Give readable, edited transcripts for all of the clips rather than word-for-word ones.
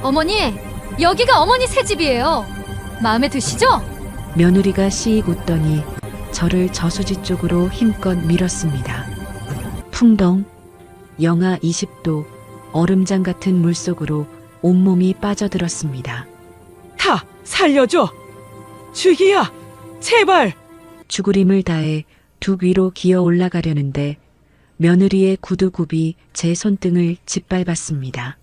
어머니, 여기가 어머니 새 집이에요. 마음에 드시죠? 며느리가 씩 웃더니 저를 저수지 쪽으로 힘껏 밀었습니다. 풍덩, 영하 20도, 얼음장 같은 물속으로 온몸이 빠져들었습니다. 다 살려줘. 주희야, 제발. 죽으림을 다해 둑 위로 기어 올라가려는데 며느리의 구두굽이 제 손등을 짓밟았습니다.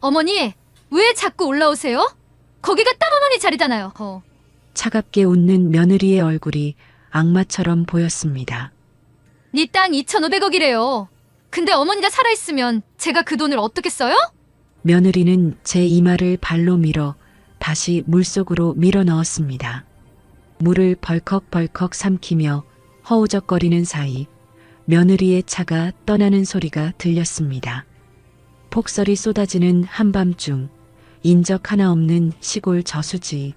어머니, 왜 자꾸 올라오세요? 거기가 딱 어머니 자리잖아요. 차갑게 웃는 며느리의 얼굴이 악마처럼 보였습니다. 네 땅 2,500억이래요. 근데 어머니가 살아있으면 제가 그 돈을 어떻게 써요? 며느리는 제 이마를 발로 밀어 다시 물속으로 밀어 넣었습니다. 물을 벌컥벌컥 삼키며 허우적거리는 사이 며느리의 차가 떠나는 소리가 들렸습니다. 폭설이 쏟아지는 한밤중 인적 하나 없는 시골 저수지.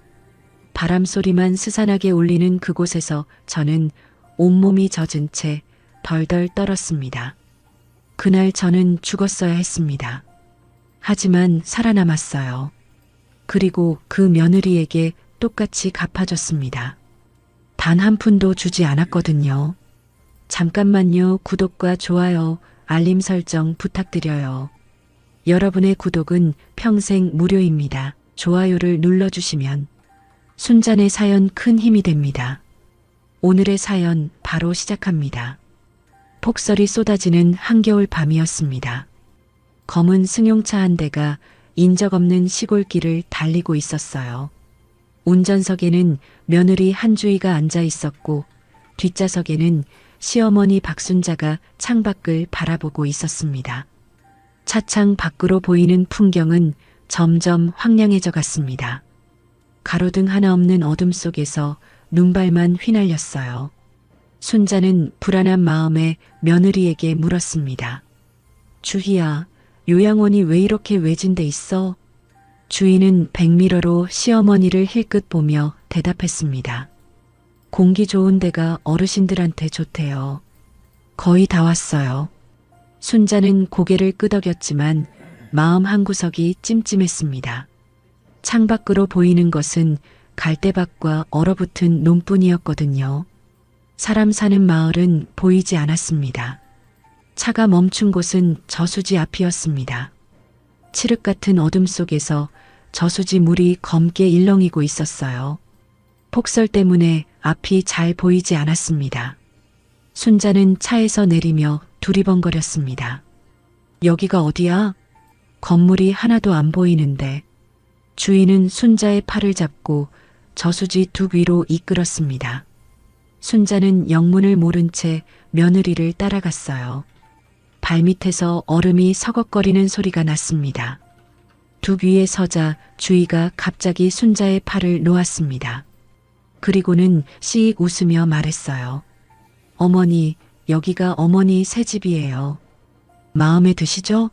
바람 소리만 스산하게 울리는 그곳에서 저는 온몸이 젖은 채 덜덜 떨었습니다. 그날 저는 죽었어야 했습니다. 하지만 살아남았어요. 그리고 그 며느리에게 똑같이 갚아줬습니다. 단 한 푼도 주지 않았거든요. 잠깐만요. 구독과 좋아요, 알림 설정 부탁드려요. 여러분의 구독은 평생 무료입니다. 좋아요를 눌러주시면 순잔의 사연 큰 힘이 됩니다. 오늘의 사연 바로 시작합니다. 폭설이 쏟아지는 한겨울 밤이었습니다. 검은 승용차 한 대가 인적 없는 시골길을 달리고 있었어요. 운전석에는 며느리 한주희가 앉아 있었고 뒷좌석에는 시어머니 박순자가 창밖을 바라보고 있었습니다. 차창 밖으로 보이는 풍경은 점점 황량해져 갔습니다. 가로등 하나 없는 어둠 속에서 눈발만 휘날렸어요. 순자는 불안한 마음에 며느리에게 물었습니다. 주희야, 요양원이 왜 이렇게 외진데 있어? 주희는 백미러로 시어머니를 힐끗 보며 대답했습니다. 공기 좋은 데가 어르신들한테 좋대요. 거의 다 왔어요. 순자는 고개를 끄덕였지만 마음 한구석이 찜찜했습니다. 창밖으로 보이는 것은 갈대밭과 얼어붙은 논뿐이었거든요. 사람 사는 마을은 보이지 않았습니다. 차가 멈춘 곳은 저수지 앞이었습니다. 칠흑 같은 어둠 속에서 저수지 물이 검게 일렁이고 있었어요. 폭설 때문에 앞이 잘 보이지 않았습니다. 순자는 차에서 내리며 두리번거렸습니다. 여기가 어디야? 건물이 하나도 안 보이는데. 주인은 순자의 팔을 잡고 저수지 둑 위로 이끌었습니다. 순자는 영문을 모른 채 며느리를 따라갔어요. 발밑에서 얼음이 서걱거리는 소리가 났습니다. 둑 위에 서자 주희가 갑자기 순자의 팔을 놓았습니다. 그리고는 씩 웃으며 말했어요. 어머니, 여기가 어머니 새 집이에요. 마음에 드시죠?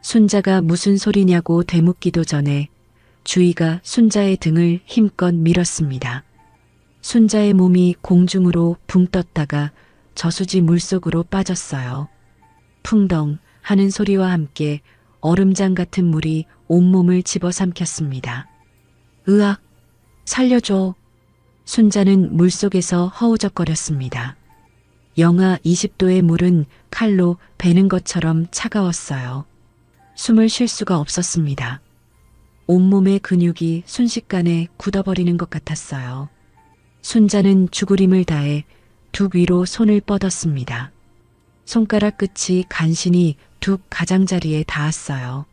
순자가 무슨 소리냐고 되묻기도 전에 주희가 순자의 등을 힘껏 밀었습니다. 순자의 몸이 공중으로 붕 떴다가 저수지 물속으로 빠졌어요. 풍덩 하는 소리와 함께 얼음장 같은 물이 온몸을 집어삼켰습니다. 으악! 살려줘! 순자는 물속에서 허우적거렸습니다. 영하 20도의 물은 칼로 베는 것처럼 차가웠어요. 숨을 쉴 수가 없었습니다. 온몸의 근육이 순식간에 굳어버리는 것 같았어요. 순자는 죽으림을 다해 둑 위로 손을 뻗었습니다. 손가락 끝이 간신히 둑 가장자리에 닿았어요.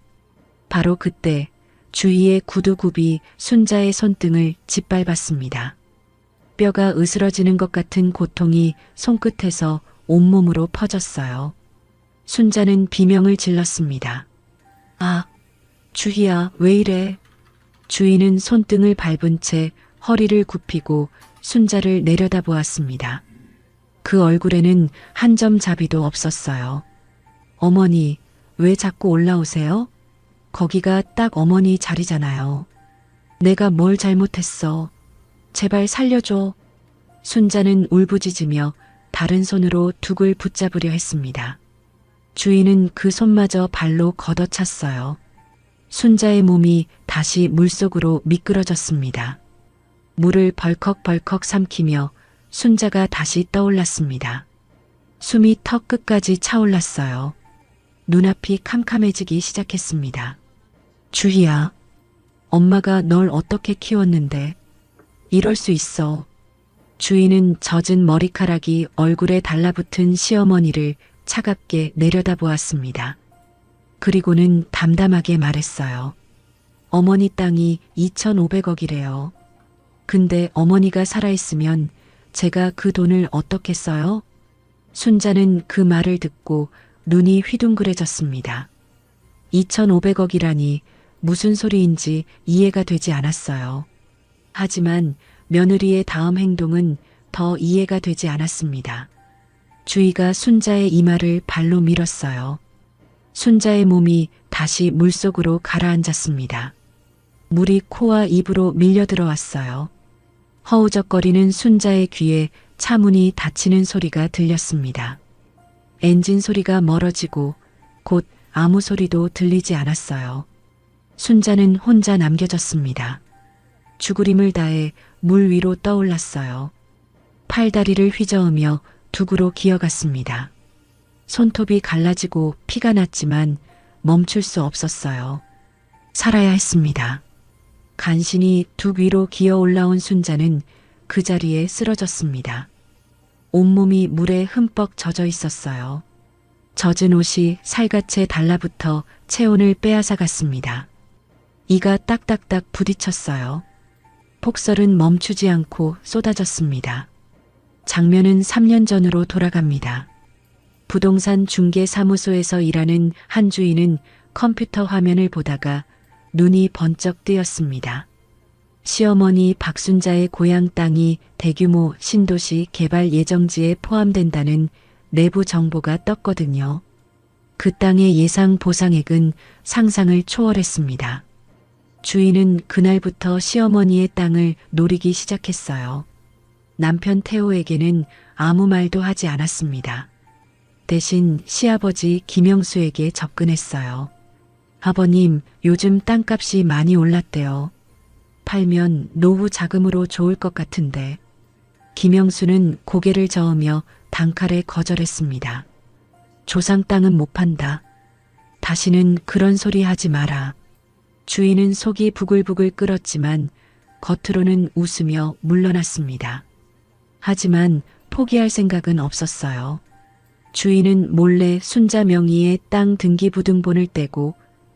바로 그때 주희의 구두굽이 순자의 손등을 짓밟았습니다. 뼈가 으스러지는 것 같은 고통이 손끝에서 온몸으로 퍼졌어요. 순자는 비명을 질렀습니다. 아, 주희야, 왜 이래? 주희는 손등을 밟은 채 허리를 굽히고 순자를 내려다보았습니다. 그 얼굴에는 한 점 자비도 없었어요. 어머니, 왜 자꾸 올라오세요? 거기가 딱 어머니 자리잖아요. 내가 뭘 잘못했어? 제발 살려줘. 순자는 울부짖으며 다른 손으로 둑을 붙잡으려 했습니다. 주인은 그 손마저 발로 걷어찼어요. 순자의 몸이 다시 물속으로 미끄러졌습니다. 물을 벌컥벌컥 삼키며 순자가 다시 떠올랐습니다. 숨이 턱 끝까지 차올랐어요. 눈앞이 캄캄해지기 시작했습니다. 주희야, 엄마가 널 어떻게 키웠는데 이럴 수 있어. 주희는 젖은 머리카락이 얼굴에 달라붙은 시어머니를 차갑게 내려다보았습니다. 그리고는 담담하게 말했어요. 어머니 땅이 2,500억이래요. 근데 어머니가 살아있으면 제가 그 돈을 어떻게 써요? 순자는 그 말을 듣고 눈이 휘둥그레졌습니다. 2,500억이라니 무슨 소리인지 이해가 되지 않았어요. 하지만 며느리의 다음 행동은 더 이해가 되지 않았습니다. 주희가 순자의 이마를 발로 밀었어요. 순자의 몸이 다시 물속으로 가라앉았습니다. 물이 코와 입으로 밀려 들어왔어요. 허우적거리는 순자의 귀에 차문이 닫히는 소리가 들렸습니다. 엔진 소리가 멀어지고 곧 아무 소리도 들리지 않았어요. 순자는 혼자 남겨졌습니다. 죽으림을 다해 물 위로 떠올랐어요. 팔다리를 휘저으며 둑으로 기어갔습니다. 손톱이 갈라지고 피가 났지만 멈출 수 없었어요. 살아야 했습니다. 간신히 둑 위로 기어 올라온 순자는 그 자리에 쓰러졌습니다. 온몸이 물에 흠뻑 젖어 있었어요. 젖은 옷이 살갗에 달라붙어 체온을 빼앗아갔습니다. 이가 딱딱딱 부딪혔어요. 폭설은 멈추지 않고 쏟아졌습니다. 장면은 3년 전으로 돌아갑니다. 부동산 중개사무소에서 일하는 한 주인은 컴퓨터 화면을 보다가 눈이 번쩍 뜨였습니다. 시어머니 박순자의 고향 땅이 대규모 신도시 개발 예정지에 포함된다는 내부 정보가 떴거든요. 그 땅의 예상 보상액은 상상을 초월했습니다. 주인은 그날부터 시어머니의 땅을 노리기 시작했어요. 남편 태호에게는 아무 말도 하지 않았습니다. 대신 시아버지 김영수에게 접근했어요. 아버님, 요즘 땅값이 많이 올랐대요. 팔면 노후 자금으로 좋을 것 같은데. 김영수는 고개를 저으며 단칼에 거절했습니다. 조상 땅은 못 판다. 다시는 그런 소리 하지 마라. 주인은 속이 부글부글 끓었지만 겉으로는 웃으며 물러났습니다. 하지만 포기할 생각은 없었어요. 주인은 몰래 순자 명의의 땅 등기부등본을 떼고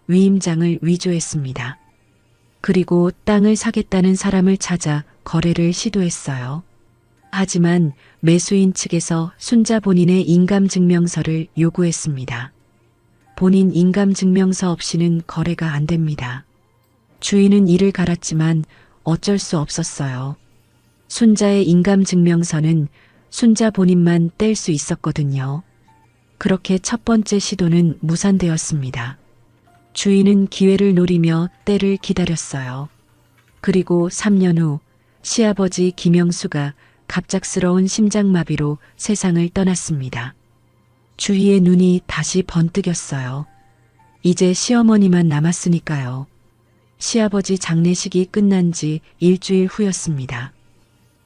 위임장을 위조했습니다. 그리고 땅을 사겠다는 사람을 찾아 거래를 시도했어요. 하지만 매수인 측에서 순자 본인의 인감증명서를 요구했습니다. 본인 인감증명서 없이는 거래가 안 됩니다. 주인은 이를 갈았지만 어쩔 수 없었어요. 순자의 인감증명서는 순자 본인만 뗄 수 있었거든요. 그렇게 첫 번째 시도는 무산되었습니다. 주인은 기회를 노리며 때를 기다렸어요. 그리고 3년 후 시아버지 김영수가 갑작스러운 심장마비로 세상을 떠났습니다. 주희의 눈이 다시 번뜩였어요. 이제 시어머니만 남았으니까요. 시아버지 장례식이 끝난 지 일주일 후였습니다.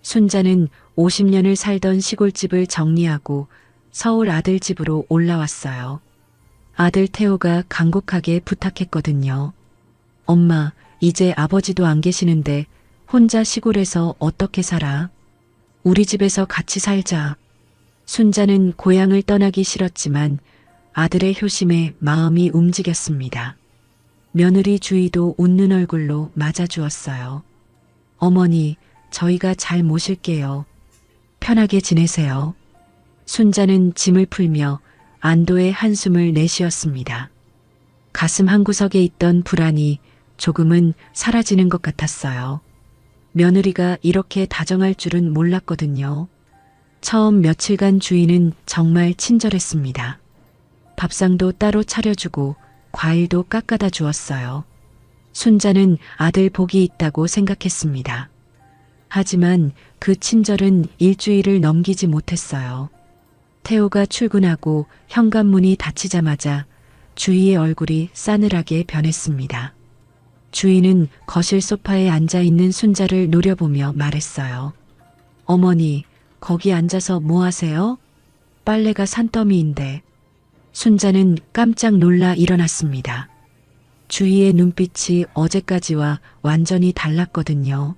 순자는 50년을 살던 시골집을 정리하고 서울 아들 집으로 올라왔어요. 아들 태호가 간곡하게 부탁했거든요. 엄마, 이제 아버지도 안 계시는데 혼자 시골에서 어떻게 살아? 우리 집에서 같이 살자. 순자는 고향을 떠나기 싫었지만 아들의 효심에 마음이 움직였습니다. 며느리 주희도 웃는 얼굴로 맞아주었어요. 어머니, 저희가 잘 모실게요. 편하게 지내세요. 순자는 짐을 풀며 안도의 한숨을 내쉬었습니다. 가슴 한구석에 있던 불안이 조금은 사라지는 것 같았어요. 며느리가 이렇게 다정할 줄은 몰랐거든요. 처음 며칠간 주인은 정말 친절했습니다. 밥상도 따로 차려주고 과일도 깎아다 주었어요. 순자는 아들 복이 있다고 생각했습니다. 하지만 그 친절은 일주일을 넘기지 못했어요. 태호가 출근하고 현관문이 닫히자마자 주희의 얼굴이 싸늘하게 변했습니다. 주인은 거실 소파에 앉아 있는 순자를 노려보며 말했어요. 어머니, 거기 앉아서 뭐 하세요? 빨래가 산더미인데. 순자는 깜짝 놀라 일어났습니다. 주희의 눈빛이 어제까지와 완전히 달랐거든요.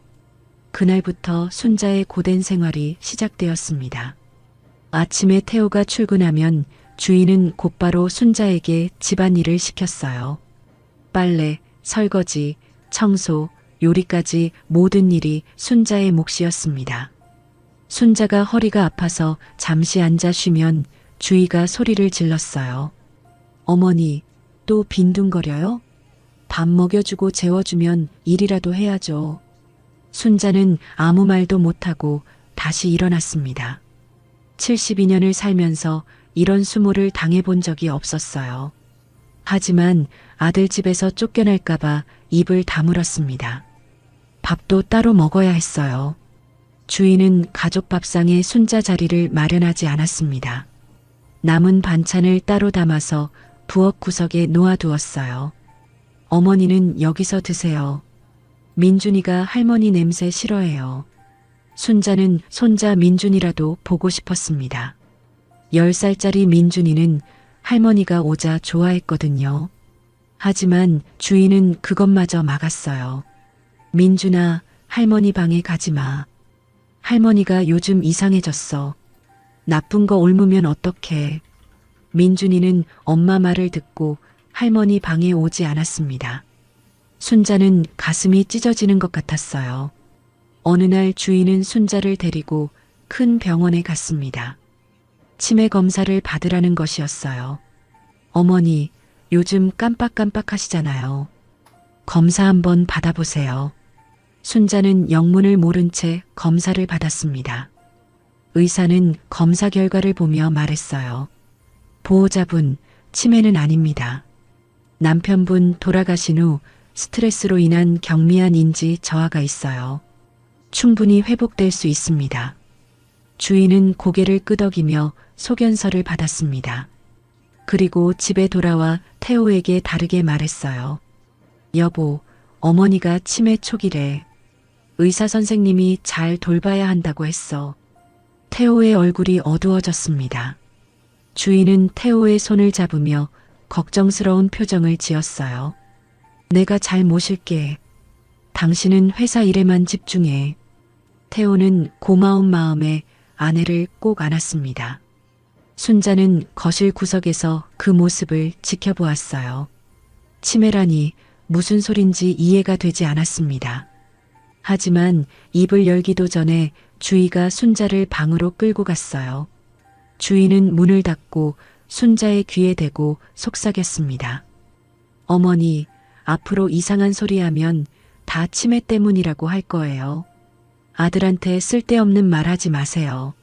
그날부터 순자의 고된 생활이 시작되었습니다. 아침에 태호가 출근하면 주희는 곧바로 순자에게 집안일을 시켰어요. 빨래, 설거지, 청소, 요리까지 모든 일이 순자의 몫이었습니다. 순자가 허리가 아파서 잠시 앉아 쉬면 주희가 소리를 질렀어요. 어머니, 또 빈둥거려요? 밥 먹여주고 재워주면 일이라도 해야죠. 순자는 아무 말도 못하고 다시 일어났습니다. 72년을 살면서 이런 수모를 당해본 적이 없었어요. 하지만 아들 집에서 쫓겨날까봐 입을 다물었습니다. 밥도 따로 먹어야 했어요. 주인은 가족 밥상에 순자 자리를 마련하지 않았습니다. 남은 반찬을 따로 담아서 부엌 구석에 놓아두었어요. 어머니는 여기서 드세요. 민준이가 할머니 냄새 싫어해요. 순자는 손자 민준이라도 보고 싶었습니다. 10살짜리 민준이는 할머니가 오자 좋아했거든요. 하지만 주인은 그것마저 막았어요. 민준아, 할머니 방에 가지 마. 할머니가 요즘 이상해졌어. 나쁜 거 옮으면 어떡해. 민준이는 엄마 말을 듣고 할머니 방에 오지 않았습니다. 순자는 가슴이 찢어지는 것 같았어요. 어느 날 주인은 순자를 데리고 큰 병원에 갔습니다. 치매 검사를 받으라는 것이었어요. 어머니, 요즘 깜빡깜빡하시잖아요. 검사 한번 받아보세요. 순자는 영문을 모른 채 검사를 받았습니다. 의사는 검사 결과를 보며 말했어요. 보호자분, 치매는 아닙니다. 남편분 돌아가신 후 스트레스로 인한 경미한 인지 저하가 있어요. 충분히 회복될 수 있습니다. 주인은 고개를 끄덕이며 소견서를 받았습니다. 그리고 집에 돌아와 태호에게 다르게 말했어요. 여보, 어머니가 치매 초기래. 의사 선생님이 잘 돌봐야 한다고 했어. 태호의 얼굴이 어두워졌습니다. 주인은 태호의 손을 잡으며 걱정스러운 표정을 지었어요. 내가 잘 모실게. 당신은 회사 일에만 집중해. 태호는 고마운 마음에 아내를 꼭 안았습니다. 순자는 거실 구석에서 그 모습을 지켜보았어요. 치매라니 무슨 소린지 이해가 되지 않았습니다. 하지만 입을 열기도 전에 주희가 순자를 방으로 끌고 갔어요. 주희는 문을 닫고 순자의 귀에 대고 속삭였습니다. 어머니, 앞으로 이상한 소리 하면 다 치매 때문이라고 할 거예요. 아들한테 쓸데없는 말 하지 마세요.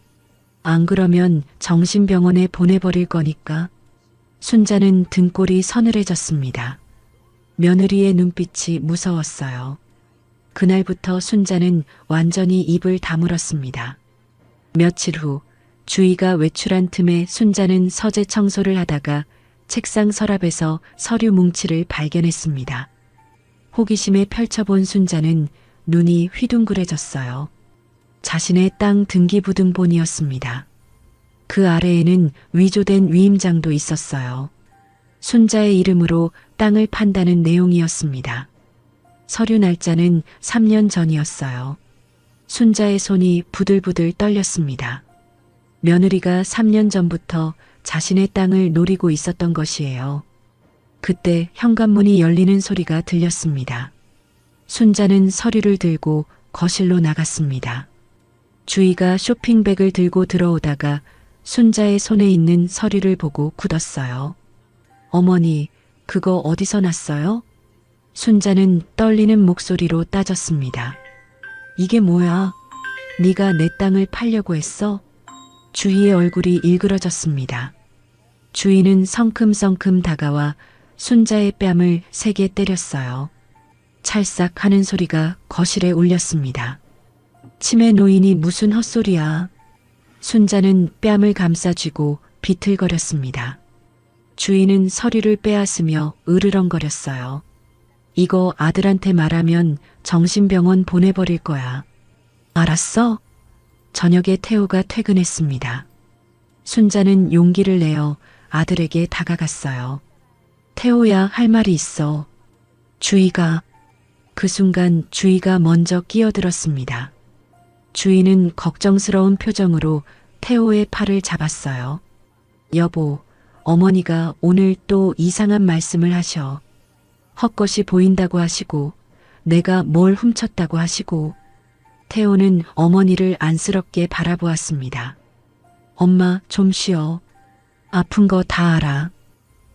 안 그러면 정신병원에 보내버릴 거니까. 순자는 등골이 서늘해졌습니다. 며느리의 눈빛이 무서웠어요. 그날부터 순자는 완전히 입을 다물었습니다. 며칠 후 주희가 외출한 틈에 순자는 서재 청소를 하다가 책상 서랍에서 서류 뭉치를 발견했습니다. 호기심에 펼쳐본 순자는 눈이 휘둥그레졌어요. 자신의 땅 등기부등본이었습니다. 그 아래에는 위조된 위임장도 있었어요. 순자의 이름으로 땅을 판다는 내용이었습니다. 서류 날짜는 3년 전이었어요. 순자의 손이 부들부들 떨렸습니다. 며느리가 3년 전부터 자신의 땅을 노리고 있었던 것이에요. 그때 현관문이 열리는 소리가 들렸습니다. 순자는 서류를 들고 거실로 나갔습니다. 주희가 쇼핑백을 들고 들어오다가 순자의 손에 있는 서류를 보고 굳었어요. 어머니, 그거 어디서 났어요? 순자는 떨리는 목소리로 따졌습니다. 이게 뭐야? 네가 내 땅을 팔려고 했어? 주희의 얼굴이 일그러졌습니다. 주희는 성큼성큼 다가와 순자의 뺨을 세게 때렸어요. 찰싹 하는 소리가 거실에 울렸습니다. 치매 노인이 무슨 헛소리야. 순자는 뺨을 감싸쥐고 비틀거렸습니다. 주인은 서류를 빼앗으며 으르렁거렸어요. 이거 아들한테 말하면 정신병원 보내버릴 거야. 알았어? 저녁에 태호가 퇴근했습니다. 순자는 용기를 내어 아들에게 다가갔어요. 태호야, 할 말이 있어. 주희가. 그 순간 주희가 먼저 끼어들었습니다. 주희는 걱정스러운 표정으로 태호의 팔을 잡았어요. 여보, 어머니가 오늘 또 이상한 말씀을 하셔. 헛것이 보인다고 하시고 내가 뭘 훔쳤다고 하시고. 태호는 어머니를 안쓰럽게 바라보았습니다. 엄마, 좀 쉬어. 아픈 거 다 알아.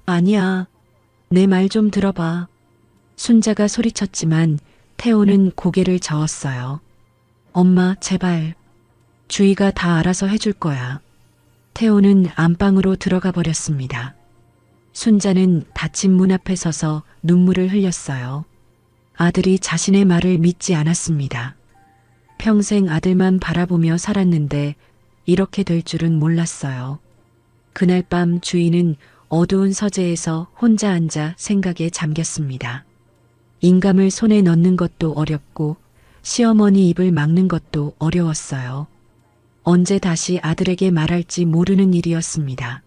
아니야. 내 말 좀 들어봐. 순자가 소리쳤지만 태호는 고개를 저었어요. 엄마, 제발. 주희가 다 알아서 해줄 거야. 태호는 안방으로 들어가 버렸습니다. 순자는 닫힌 문 앞에 서서 눈물을 흘렸어요. 아들이 자신의 말을 믿지 않았습니다. 평생 아들만 바라보며 살았는데 이렇게 될 줄은 몰랐어요. 그날 밤 주희는 어두운 서재에서 혼자 앉아 생각에 잠겼습니다. 인감을 손에 넣는 것도 어렵고 시어머니 입을 막는 것도 어려웠어요. 언제 다시 아들에게 말할지 모르는 일이었습니다.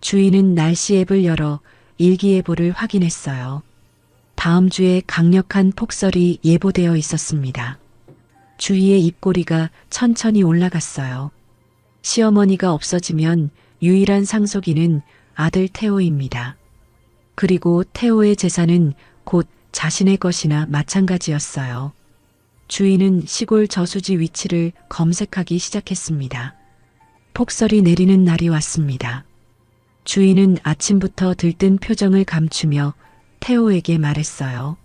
주희는 날씨 앱을 열어 일기예보를 확인했어요. 다음 주에 강력한 폭설이 예보되어 있었습니다. 주희의 입꼬리가 천천히 올라갔어요. 시어머니가 없어지면 유일한 상속인은 아들 태호입니다. 그리고 태호의 재산은 곧 자신의 것이나 마찬가지였어요. 주희는 시골 저수지 위치를 검색하기 시작했습니다. 폭설이 내리는 날이 왔습니다. 주희는 아침부터 들뜬 표정을 감추며 태호에게 말했어요.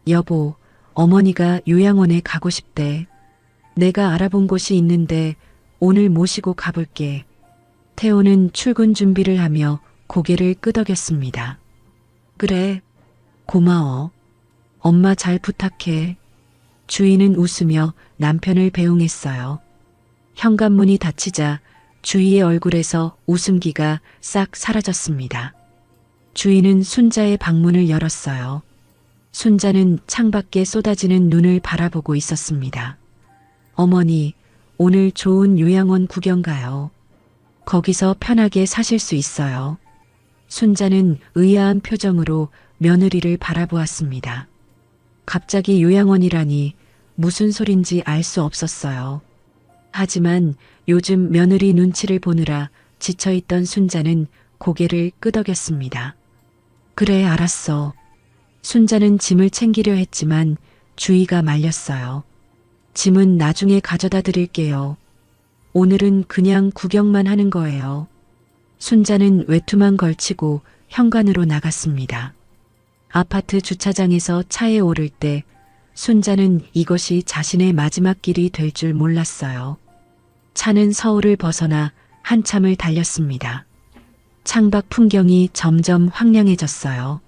여보, 어머니가 요양원에 가고 싶대. 내가 알아본 곳이 있는데 오늘 모시고 가볼게. 태호는 출근 준비를 하며 고개를 끄덕였습니다. 그래, 고마워. 엄마 잘 부탁해. 주희는 웃으며 남편을 배웅했어요. 현관문이 닫히자 주희의 얼굴에서 웃음기가 싹 사라졌습니다. 주희는 순자의 방문을 열었어요. 순자는 창밖에 쏟아지는 눈을 바라보고 있었습니다. 어머니, 오늘 좋은 요양원 구경 가요. 거기서 편하게 사실 수 있어요. 순자는 의아한 표정으로 며느리를 바라보았습니다. 갑자기 요양원이라니 무슨 소린지 알 수 없었어요. 하지만 요즘 며느리 눈치를 보느라 지쳐있던 순자는 고개를 끄덕였습니다. 그래, 알았어. 순자는 짐을 챙기려 했지만 주희가 말렸어요. 짐은 나중에 가져다 드릴게요. 오늘은 그냥 구경만 하는 거예요. 순자는 외투만 걸치고 현관으로 나갔습니다. 아파트 주차장에서 차에 오를 때 순자는 이것이 자신의 마지막 길이 될 줄 몰랐어요. 차는 서울을 벗어나 한참을 달렸습니다. 창밖 풍경이 점점 황량해졌어요.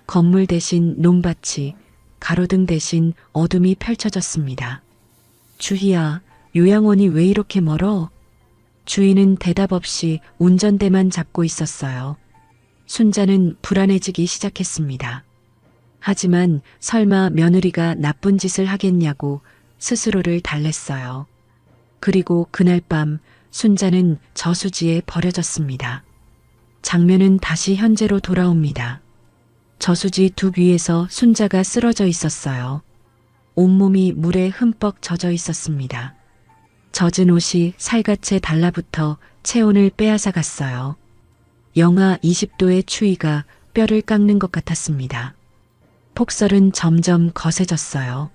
건물 대신 논밭이, 가로등 대신 어둠이 펼쳐졌습니다. 주희야, 요양원이 왜 이렇게 멀어? 주희는 대답 없이 운전대만 잡고 있었어요. 순자는 불안해지기 시작했습니다. 하지만 설마 며느리가 나쁜 짓을 하겠냐고 스스로를 달랬어요. 그리고 그날 밤 순자는 저수지에 버려졌습니다. 장면은 다시 현재로 돌아옵니다. 저수지 둑 위에서 순자가 쓰러져 있었어요. 온몸이 물에 흠뻑 젖어 있었습니다. 젖은 옷이 살갗에 달라붙어 체온을 빼앗아 갔어요. 영하 20도의 추위가 뼈를 깎는 것 같았습니다. 폭설은 점점 거세졌어요.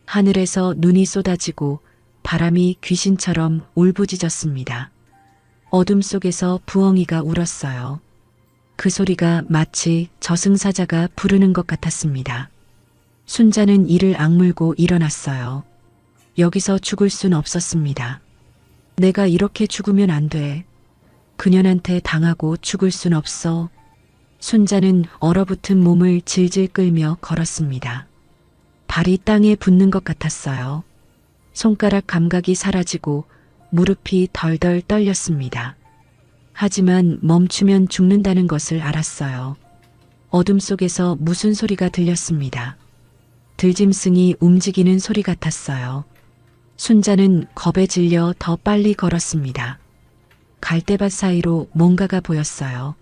하늘에서 눈이 쏟아지고 바람이 귀신처럼 울부짖었습니다. 어둠 속에서 부엉이가 울었어요. 그 소리가 마치 저승사자가 부르는 것 같았습니다. 순자는 이를 악물고 일어났어요. 여기서 죽을 순 없었습니다. 내가 이렇게 죽으면 안 돼. 그년한테 당하고 죽을 순 없어. 순자는 얼어붙은 몸을 질질 끌며 걸었습니다. 발이 땅에 붙는 것 같았어요. 손가락 감각이 사라지고 무릎이 덜덜 떨렸습니다. 하지만 멈추면 죽는다는 것을 알았어요. 어둠 속에서 무슨 소리가 들렸습니다. 들짐승이 움직이는 소리 같았어요. 순자는 겁에 질려 더 빨리 걸었습니다. 갈대밭 사이로 뭔가가 보였어요.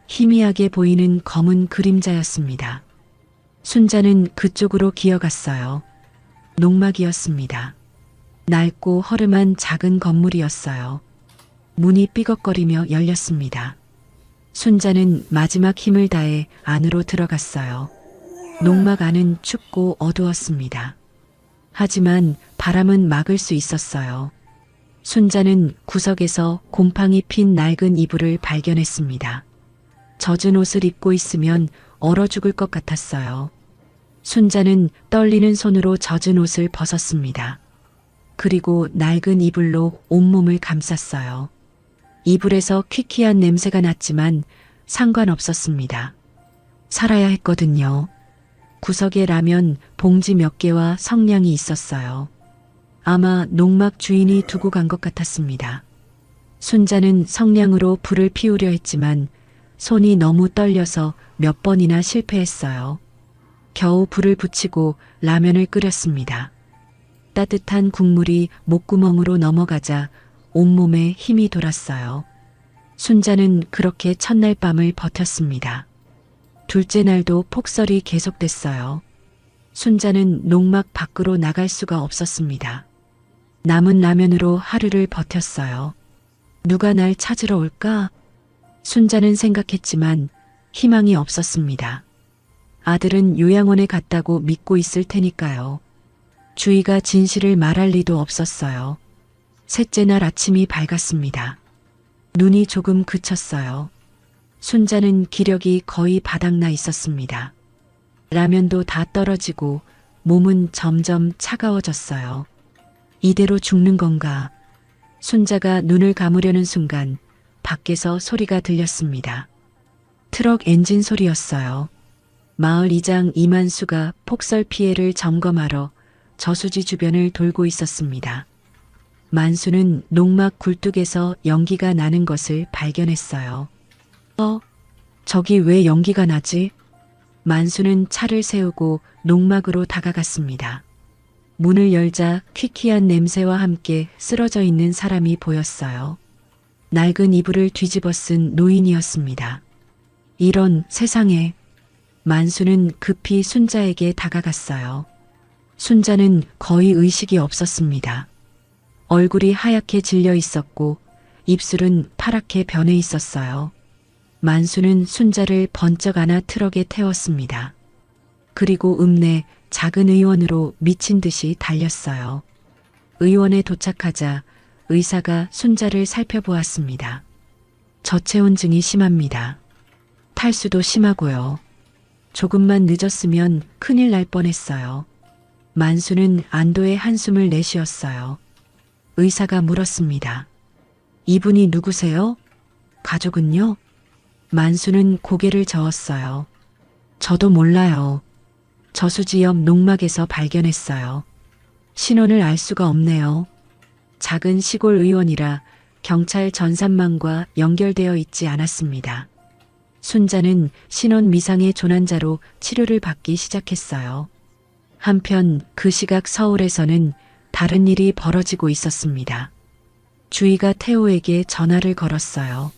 희미하게 보이는 검은 그림자였습니다. 순자는 그쪽으로 기어갔어요. 농막이었습니다. 낡고 허름한 작은 건물이었어요. 문이 삐걱거리며 열렸습니다. 순자는 마지막 힘을 다해 안으로 들어갔어요. 농막 안은 춥고 어두웠습니다. 하지만 바람은 막을 수 있었어요. 순자는 구석에서 곰팡이 핀 낡은 이불을 발견했습니다. 젖은 옷을 입고 있으면 얼어 죽을 것 같았어요. 순자는 떨리는 손으로 젖은 옷을 벗었습니다. 그리고 낡은 이불로 온몸을 감쌌어요. 이불에서 퀴퀴한 냄새가 났지만 상관없었습니다. 살아야 했거든요. 구석에 라면 봉지 몇 개와 성냥이 있었어요. 아마 농막 주인이 두고 간 것 같았습니다. 순자는 성냥으로 불을 피우려 했지만 손이 너무 떨려서 몇 번이나 실패했어요. 겨우 불을 붙이고 라면을 끓였습니다. 따뜻한 국물이 목구멍으로 넘어가자 온몸에 힘이 돌았어요. 순자는 그렇게 첫날 밤을 버텼습니다. 둘째 날도 폭설이 계속됐어요. 순자는 농막 밖으로 나갈 수가 없었습니다. 남은 라면으로 하루를 버텼어요. 누가 날 찾으러 올까? 순자는 생각했지만 희망이 없었습니다. 아들은 요양원에 갔다고 믿고 있을 테니까요. 주희가 진실을 말할 리도 없었어요. 셋째 날 아침이 밝았습니다. 눈이 조금 그쳤어요. 순자는 기력이 거의 바닥나 있었습니다. 라면도 다 떨어지고 몸은 점점 차가워졌어요. 이대로 죽는 건가? 순자가 눈을 감으려는 순간 밖에서 소리가 들렸습니다. 트럭 엔진 소리였어요. 마을 이장 이만수가 폭설 피해를 점검하러 저수지 주변을 돌고 있었습니다. 만수는 농막 굴뚝에서 연기가 나는 것을 발견했어요. 저기 왜 연기가 나지? 만수는 차를 세우고 농막으로 다가갔습니다. 문을 열자 퀴퀴한 냄새와 함께 쓰러져 있는 사람이 보였어요. 낡은 이불을 뒤집어 쓴 노인이었습니다. 이런 세상에. 만수는 급히 순자에게 다가갔어요. 순자는 거의 의식이 없었습니다. 얼굴이 하얗게 질려 있었고 입술은 파랗게 변해 있었어요. 만수는 순자를 번쩍 안아 트럭에 태웠습니다. 그리고 읍내 작은 의원으로 미친 듯이 달렸어요. 의원에 도착하자 의사가 순자를 살펴보았습니다. 저체온증이 심합니다. 탈수도 심하고요. 조금만 늦었으면 큰일 날 뻔했어요. 만수는 안도의 한숨을 내쉬었어요. 의사가 물었습니다. 이분이 누구세요? 가족은요? 만수는 고개를 저었어요. 저도 몰라요. 저수지 옆 농막에서 발견했어요. 신원을 알 수가 없네요. 작은 시골 의원이라 경찰 전산망과 연결되어 있지 않았습니다. 순자는 신원 미상의 조난자로 치료를 받기 시작했어요. 한편 그 시각 서울에서는 다른 일이 벌어지고 있었습니다. 주희가 태호에게 전화를 걸었어요.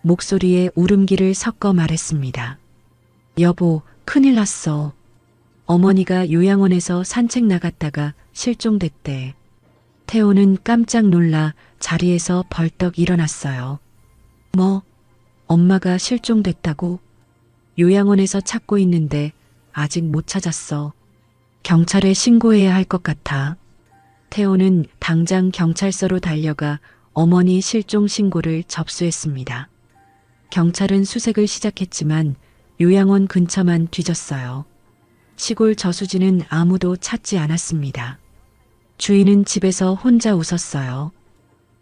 목소리에 울음기를 섞어 말했습니다. 여보, 큰일 났어. 어머니가 요양원에서 산책 나갔다가 실종됐대. 태호는 깜짝 놀라 자리에서 벌떡 일어났어요. 뭐? 엄마가 실종됐다고? 요양원에서 찾고 있는데 아직 못 찾았어. 경찰에 신고해야 할 것 같아. 태호는 당장 경찰서로 달려가 어머니 실종 신고를 접수했습니다. 경찰은 수색을 시작했지만 요양원 근처만 뒤졌어요. 시골 저수지는 아무도 찾지 않았습니다. 주인은 집에서 혼자 웃었어요.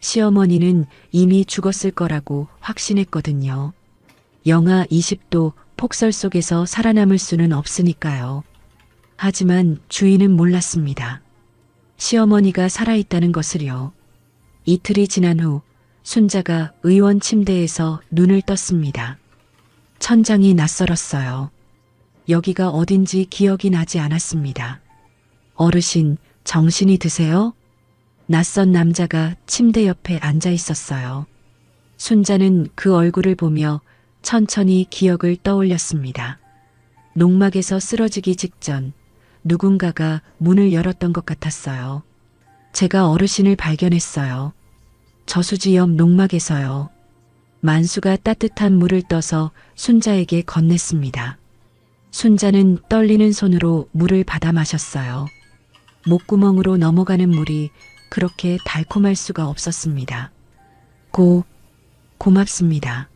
시어머니는 이미 죽었을 거라고 확신했거든요. 영하 20도 폭설 속에서 살아남을 수는 없으니까요. 하지만 주인은 몰랐습니다. 시어머니가 살아있다는 것을요. 이틀이 지난 후 순자가 의원 침대에서 눈을 떴습니다. 천장이 낯설었어요. 여기가 어딘지 기억이 나지 않았습니다. 어르신, 정신이 드세요? 낯선 남자가 침대 옆에 앉아 있었어요. 순자는 그 얼굴을 보며 천천히 기억을 떠올렸습니다. 농막에서 쓰러지기 직전 누군가가 문을 열었던 것 같았어요. 제가 어르신을 발견했어요. 저수지 옆 농막에서요. 만수가 따뜻한 물을 떠서 순자에게 건넸습니다. 순자는 떨리는 손으로 물을 받아 마셨어요. 목구멍으로 넘어가는 물이 그렇게 달콤할 수가 없었습니다. 고맙습니다.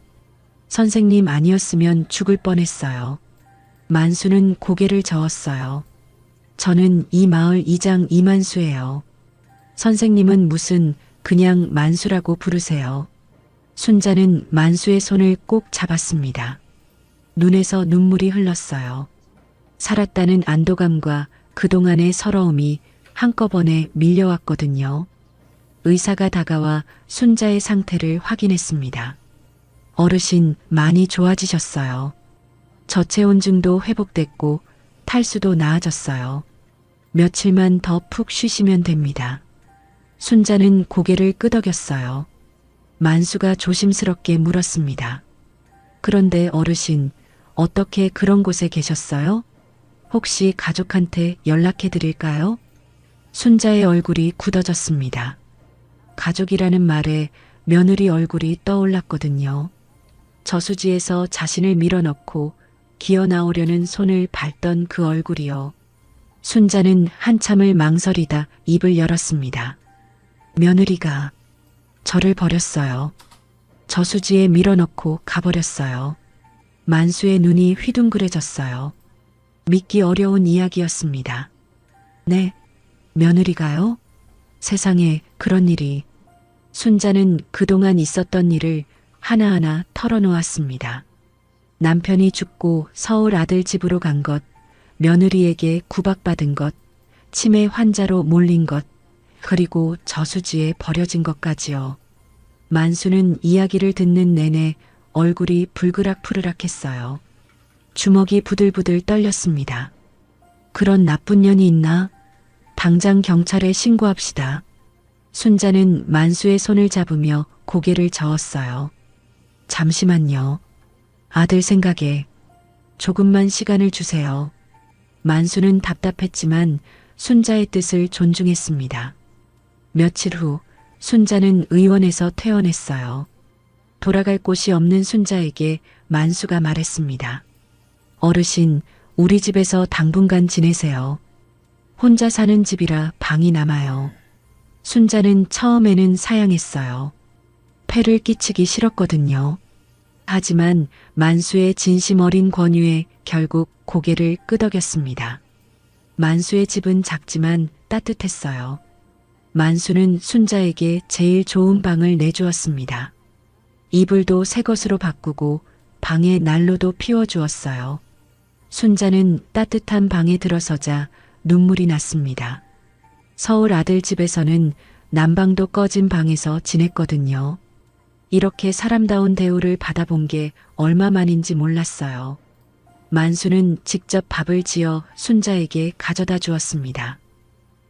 선생님 아니었으면 죽을 뻔했어요. 만수는 고개를 저었어요. 저는 이 마을 이장 이만수예요. 선생님은 무슨 그냥 만수라고 부르세요. 순자는 만수의 손을 꼭 잡았습니다. 눈에서 눈물이 흘렀어요. 살았다는 안도감과 그동안의 서러움이 한꺼번에 밀려왔거든요. 의사가 다가와 순자의 상태를 확인했습니다. 어르신 많이 좋아지셨어요. 저체온증도 회복됐고 탈수도 나아졌어요. 며칠만 더 푹 쉬시면 됩니다. 순자는 고개를 끄덕였어요. 만수가 조심스럽게 물었습니다. 그런데 어르신, 어떻게 그런 곳에 계셨어요? 혹시 가족한테 연락해 드릴까요? 순자의 얼굴이 굳어졌습니다. 가족이라는 말에 며느리 얼굴이 떠올랐거든요. 저수지에서 자신을 밀어넣고 기어 나오려는 손을 밟던 그 얼굴이요. 순자는 한참을 망설이다 입을 열었습니다. 며느리가 저를 버렸어요. 저수지에 밀어넣고 가버렸어요. 만수의 눈이 휘둥그레졌어요. 믿기 어려운 이야기였습니다. 네, 며느리가요? 세상에 그런 일이. 순자는 그동안 있었던 일을 하나하나 털어놓았습니다. 남편이 죽고 서울 아들 집으로 간 것, 며느리에게 구박받은 것, 치매 환자로 몰린 것, 그리고 저수지에 버려진 것까지요. 만수는 이야기를 듣는 내내 얼굴이 불그락푸르락 했어요. 주먹이 부들부들 떨렸습니다. 그런 나쁜 년이 있나? 당장 경찰에 신고합시다. 순자는 만수의 손을 잡으며 고개를 저었어요. 잠시만요. 아들 생각에 조금만 시간을 주세요. 만수는 답답했지만 순자의 뜻을 존중했습니다. 며칠 후 순자는 의원에서 퇴원했어요. 돌아갈 곳이 없는 순자에게 만수가 말했습니다. 어르신, 우리 집에서 당분간 지내세요. 혼자 사는 집이라 방이 남아요. 순자는 처음에는 사양했어요. 폐를 끼치기 싫었거든요. 하지만 만수의 진심 어린 권유에 결국 고개를 끄덕였습니다. 만수의 집은 작지만 따뜻했어요. 만수는 순자에게 제일 좋은 방을 내주었습니다. 이불도 새 것으로 바꾸고 방에 난로도 피워주었어요. 순자는 따뜻한 방에 들어서자 눈물이 났습니다. 서울 아들 집에서는 난방도 꺼진 방에서 지냈거든요. 이렇게 사람다운 대우를 받아본 게 얼마만인지 몰랐어요. 만수는 직접 밥을 지어 순자에게 가져다 주었습니다.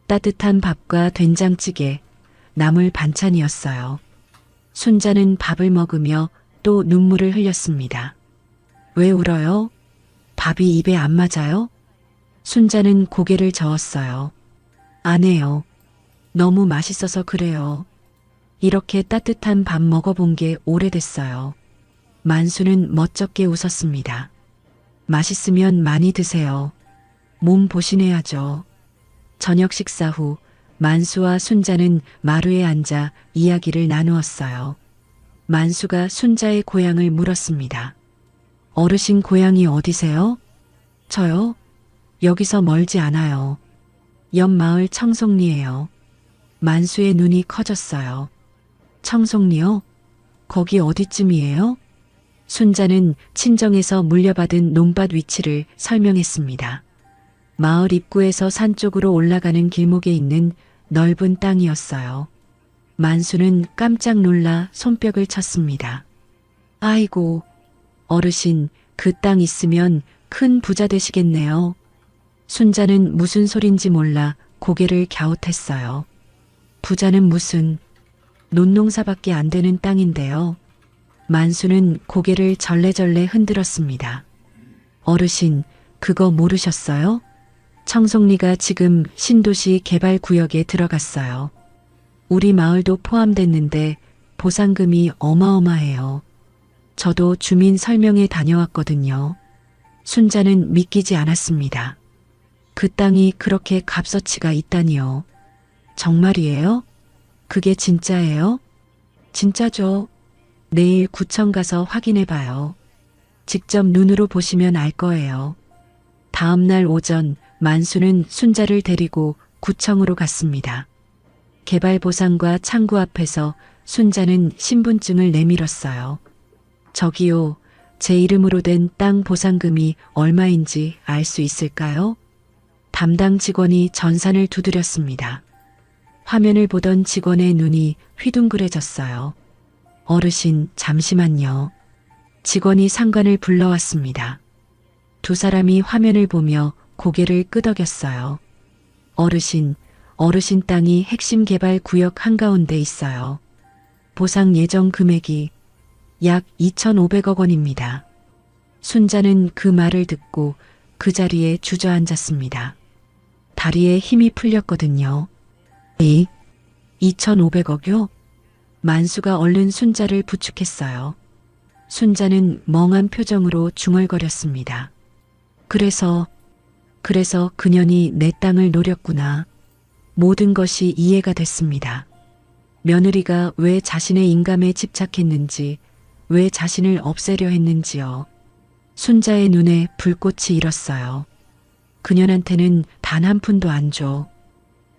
따뜻한 밥과 된장찌개, 나물 반찬이었어요. 순자는 밥을 먹으며 또 눈물을 흘렸습니다. 왜 울어요? 밥이 입에 안 맞아요? 순자는 고개를 저었어요. 안 해요. 너무 맛있어서 그래요. 이렇게 따뜻한 밥 먹어본 게 오래됐어요. 만수는 멋쩍게 웃었습니다. 맛있으면 많이 드세요. 몸 보신해야죠. 저녁 식사 후 만수와 순자는 마루에 앉아 이야기를 나누었어요. 만수가 순자의 고향을 물었습니다. 어르신 고향이 어디세요? 저요? 여기서 멀지 않아요. 옆 마을 청송리예요. 만수의 눈이 커졌어요. 청송리요? 거기 어디쯤이에요? 순자는 친정에서 물려받은 논밭 위치를 설명했습니다. 마을 입구에서 산 쪽으로 올라가는 길목에 있는 넓은 땅이었어요. 만수는 깜짝 놀라 손뼉을 쳤습니다. 아이고, 어르신, 그 땅 있으면 큰 부자 되시겠네요. 순자는 무슨 소린지 몰라 고개를 갸웃했어요. 부자는 무슨, 논농사밖에 안 되는 땅인데요. 만수는 고개를 절레절레 흔들었습니다. 어르신, 그거 모르셨어요? 청송리가 지금 신도시 개발구역에 들어갔어요. 우리 마을도 포함됐는데 보상금이 어마어마해요. 저도 주민 설명회 다녀왔거든요. 순자는 믿기지 않았습니다. 그 땅이 그렇게 값어치가 있다니요. 정말이에요? 그게 진짜예요? 진짜죠. 내일 구청 가서 확인해 봐요. 직접 눈으로 보시면 알 거예요. 다음 날 오전 만수는 순자를 데리고 구청으로 갔습니다. 개발보상과 창구 앞에서 순자는 신분증을 내밀었어요. 저기요, 제 이름으로 된 땅 보상금이 얼마인지 알 수 있을까요? 담당 직원이 전산을 두드렸습니다. 화면을 보던 직원의 눈이 휘둥그레졌어요. 어르신, 잠시만요. 직원이 상관을 불러왔습니다. 두 사람이 화면을 보며 고개를 끄덕였어요. 어르신 땅이 핵심 개발 구역 한가운데 있어요. 보상 예정 금액이 약 2,500억 원입니다. 순자는 그 말을 듣고 그 자리에 주저앉았습니다. 다리에 힘이 풀렸거든요. 2,500억요? 만수가 얼른 순자를 부축했어요. 순자는 멍한 표정으로 중얼거렸습니다. 그래서 그년이 내 땅을 노렸구나. 모든 것이 이해가 됐습니다. 며느리가 왜 자신의 인감에 집착했는지, 왜 자신을 없애려 했는지요. 순자의 눈에 불꽃이 일었어요. 그년한테는 단 한 푼도 안 줘.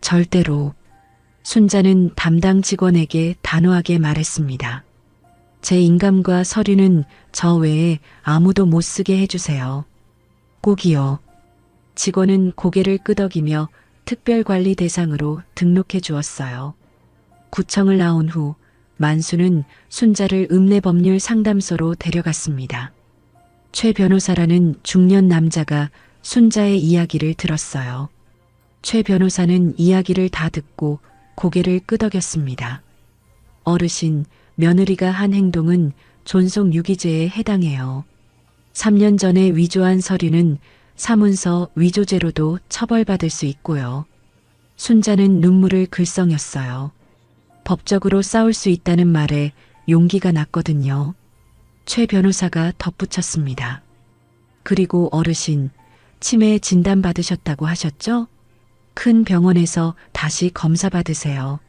절대로. 순자는 담당 직원에게 단호하게 말했습니다. 제 인감과 서류는 저 외에 아무도 못 쓰게 해주세요. 꼭이요. 직원은 고개를 끄덕이며 특별관리 대상으로 등록해 주었어요. 구청을 나온 후 만수는 순자를 읍내법률 상담소로 데려갔습니다. 최 변호사라는 중년 남자가 순자의 이야기를 들었어요. 최 변호사는 이야기를 다 듣고 고개를 끄덕였습니다. 어르신, 며느리가 한 행동은 존속 유기죄에 해당해요. 3년 전에 위조한 서류는 사문서 위조죄로도 처벌받을 수 있고요. 순자는 눈물을 글썽였어요. 법적으로 싸울 수 있다는 말에 용기가 났거든요. 최 변호사가 덧붙였습니다. 그리고 어르신, 치매 진단 받으셨다고 하셨죠? 큰 병원에서 다시 검사 받으세요.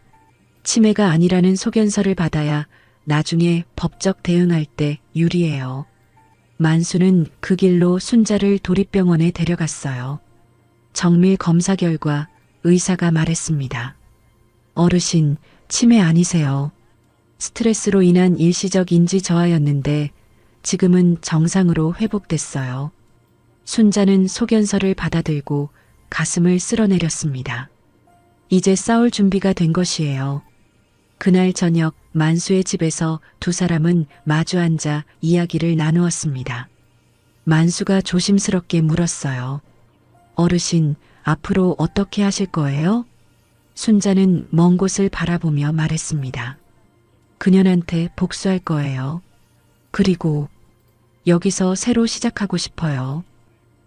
치매가 아니라는 소견서를 받아야 나중에 법적 대응할 때 유리해요. 만수는 그 길로 순자를 도립병원에 데려갔어요. 정밀 검사 결과 의사가 말했습니다. 어르신, 치매 아니세요. 스트레스로 인한 일시적 인지 저하였는데 지금은 정상으로 회복됐어요. 순자는 소견서를 받아들고 가슴을 쓸어내렸습니다. 이제 싸울 준비가 된 것이에요. 그날 저녁 만수의 집에서 두 사람은 마주 앉아 이야기를 나누었습니다. 만수가 조심스럽게 물었어요. 어르신, 앞으로 어떻게 하실 거예요? 순자는 먼 곳을 바라보며 말했습니다. 그년한테 복수할 거예요. 그리고 여기서 새로 시작하고 싶어요.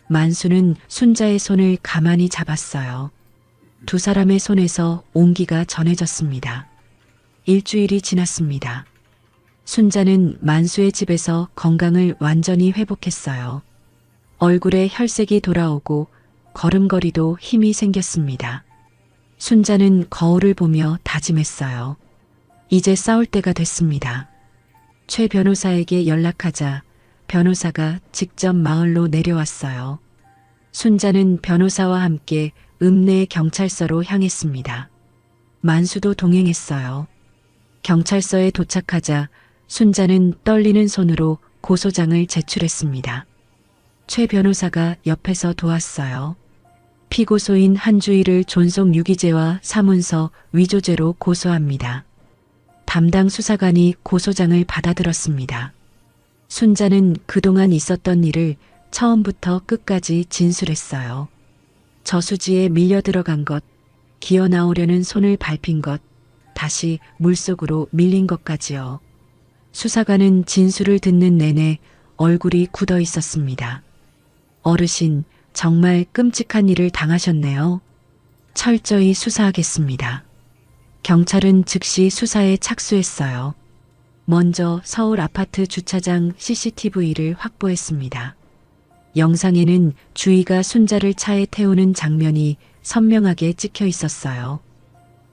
만수는 순자의 손을 가만히 잡았어요. 두 사람의 손에서 온기가 전해졌습니다. 일주일이 지났습니다. 순자는 만수의 집에서 건강을 완전히 회복했어요. 얼굴에 혈색이 돌아오고 걸음걸이도 힘이 생겼습니다. 순자는 거울을 보며 다짐했어요. 이제 싸울 때가 됐습니다. 최 변호사에게 연락하자 변호사가 직접 마을로 내려왔어요. 순자는 변호사와 함께 읍내 경찰서로 향했습니다. 만수도 동행했어요. 경찰서에 도착하자 순자는 떨리는 손으로 고소장을 제출했습니다. 최 변호사가 옆에서 도왔어요. 피고소인 한주희를 존속 유기죄와 사문서 위조죄로 고소합니다. 담당 수사관이 고소장을 받아들었습니다. 순자는 그동안 있었던 일을 처음부터 끝까지 진술했어요. 저수지에 밀려 들어간 것, 기어 나오려는 손을 밟힌 것, 다시 물속으로 밀린 것까지요. 수사관은 진술을 듣는 내내 얼굴이 굳어 있었습니다. 어르신, 정말 끔찍한 일을 당하셨네요. 철저히 수사하겠습니다. 경찰은 즉시 수사에 착수했어요. 먼저 서울 아파트 주차장 CCTV를 확보했습니다. 영상에는 주희가 순자를 차에 태우는 장면이 선명하게 찍혀 있었어요.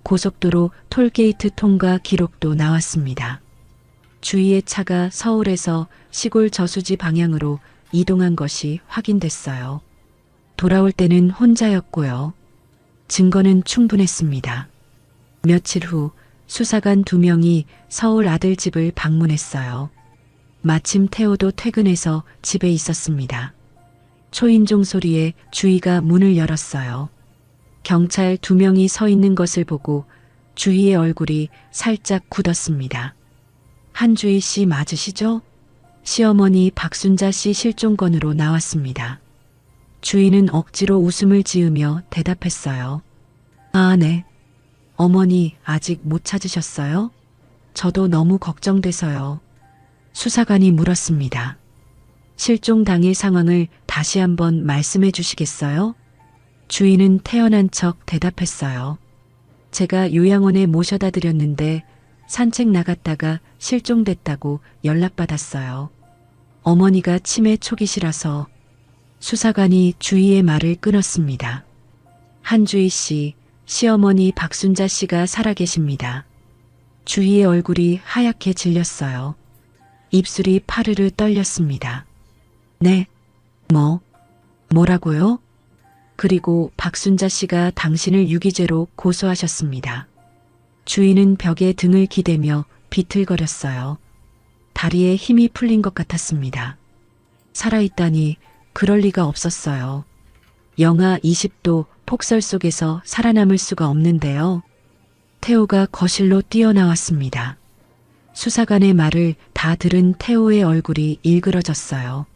고속도로 톨게이트 통과 기록도 나왔습니다. 주희의 차가 서울에서 시골 저수지 방향으로 이동한 것이 확인됐어요. 돌아올 때는 혼자였고요. 증거는 충분했습니다. 며칠 후 수사관 2명이 서울 아들 집을 방문했어요. 마침 태호도 퇴근해서 집에 있었습니다. 초인종 소리에 주희가 문을 열었어요. 경찰 2명이 서 있는 것을 보고 주희의 얼굴이 살짝 굳었습니다. 한주희 씨 맞으시죠? 시어머니 박순자 씨 실종 건으로 나왔습니다. 주희는 억지로 웃음을 지으며 대답했어요. 아, 네. 어머니 아직 못 찾으셨어요? 저도 너무 걱정돼서요. 수사관이 물었습니다. 실종 당일 상황을 다시 한번 말씀해 주시겠어요? 주희는 태연한 척 대답했어요. 제가 요양원에 모셔다 드렸는데 산책 나갔다가 실종됐다고 연락받았어요. 어머니가 치매 초기시라서. 수사관이 주희의 말을 끊었습니다. 한주희 씨, 시어머니 박순자 씨가 살아계십니다. 주희의 얼굴이 하얗게 질렸어요. 입술이 파르르 떨렸습니다. 네, 뭐라고요? 그리고 박순자 씨가 당신을 유기죄로 고소하셨습니다. 주희는 벽에 등을 기대며 비틀거렸어요. 다리에 힘이 풀린 것 같았습니다. 살아있다니 그럴 리가 없었어요. 영하 20도 폭설 속에서 살아남을 수가 없는데요. 태호가 거실로 뛰어나왔습니다. 수사관의 말을 다 들은 태호의 얼굴이 일그러졌어요.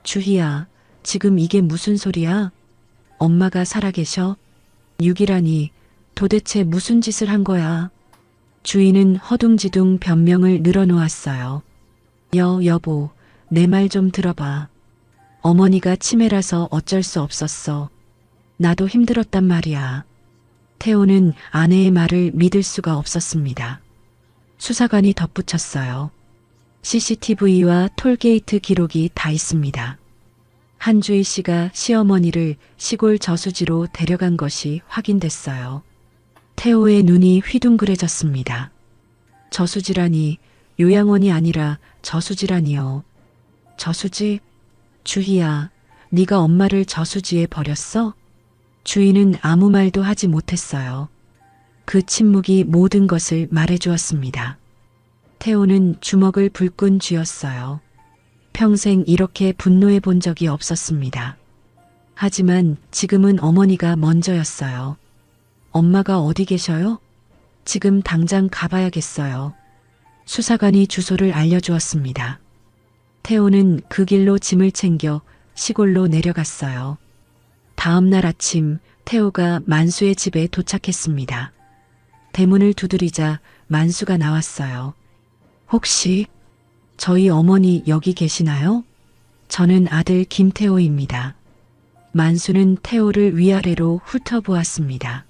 주희야, 지금 이게 무슨 소리야? 엄마가 살아계셔? 유기라니, 도대체 무슨 짓을 한 거야? 주희는 허둥지둥 변명을 늘어놓았어요. 여보, 내 말 좀 들어봐. 어머니가 치매라서 어쩔 수 없었어. 나도 힘들었단 말이야. 태호는 아내의 말을 믿을 수가 없었습니다. 수사관이 덧붙였어요. CCTV와 톨게이트 기록이 다 있습니다. 한주희 씨가 시어머니를 시골 저수지로 데려간 것이 확인됐어요. 태호의 눈이 휘둥그레졌습니다. 저수지라니, 요양원이 아니라 저수지라니요. 저수지? 주희야, 네가 엄마를 저수지에 버렸어? 주희는 아무 말도 하지 못했어요. 그 침묵이 모든 것을 말해주었습니다. 태호는 주먹을 불끈 쥐었어요. 평생 이렇게 분노해 본 적이 없었습니다. 하지만 지금은 어머니가 먼저였어요. 엄마가 어디 계셔요? 지금 당장 가봐야겠어요. 수사관이 주소를 알려주었습니다. 태호는 그 길로 짐을 챙겨 시골로 내려갔어요. 다음 날 아침 태호가 만수의 집에 도착했습니다. 대문을 두드리자 만수가 나왔어요. 혹시 저희 어머니 여기 계시나요? 저는 아들 김태호입니다. 만수는 태호를 위아래로 훑어보았습니다.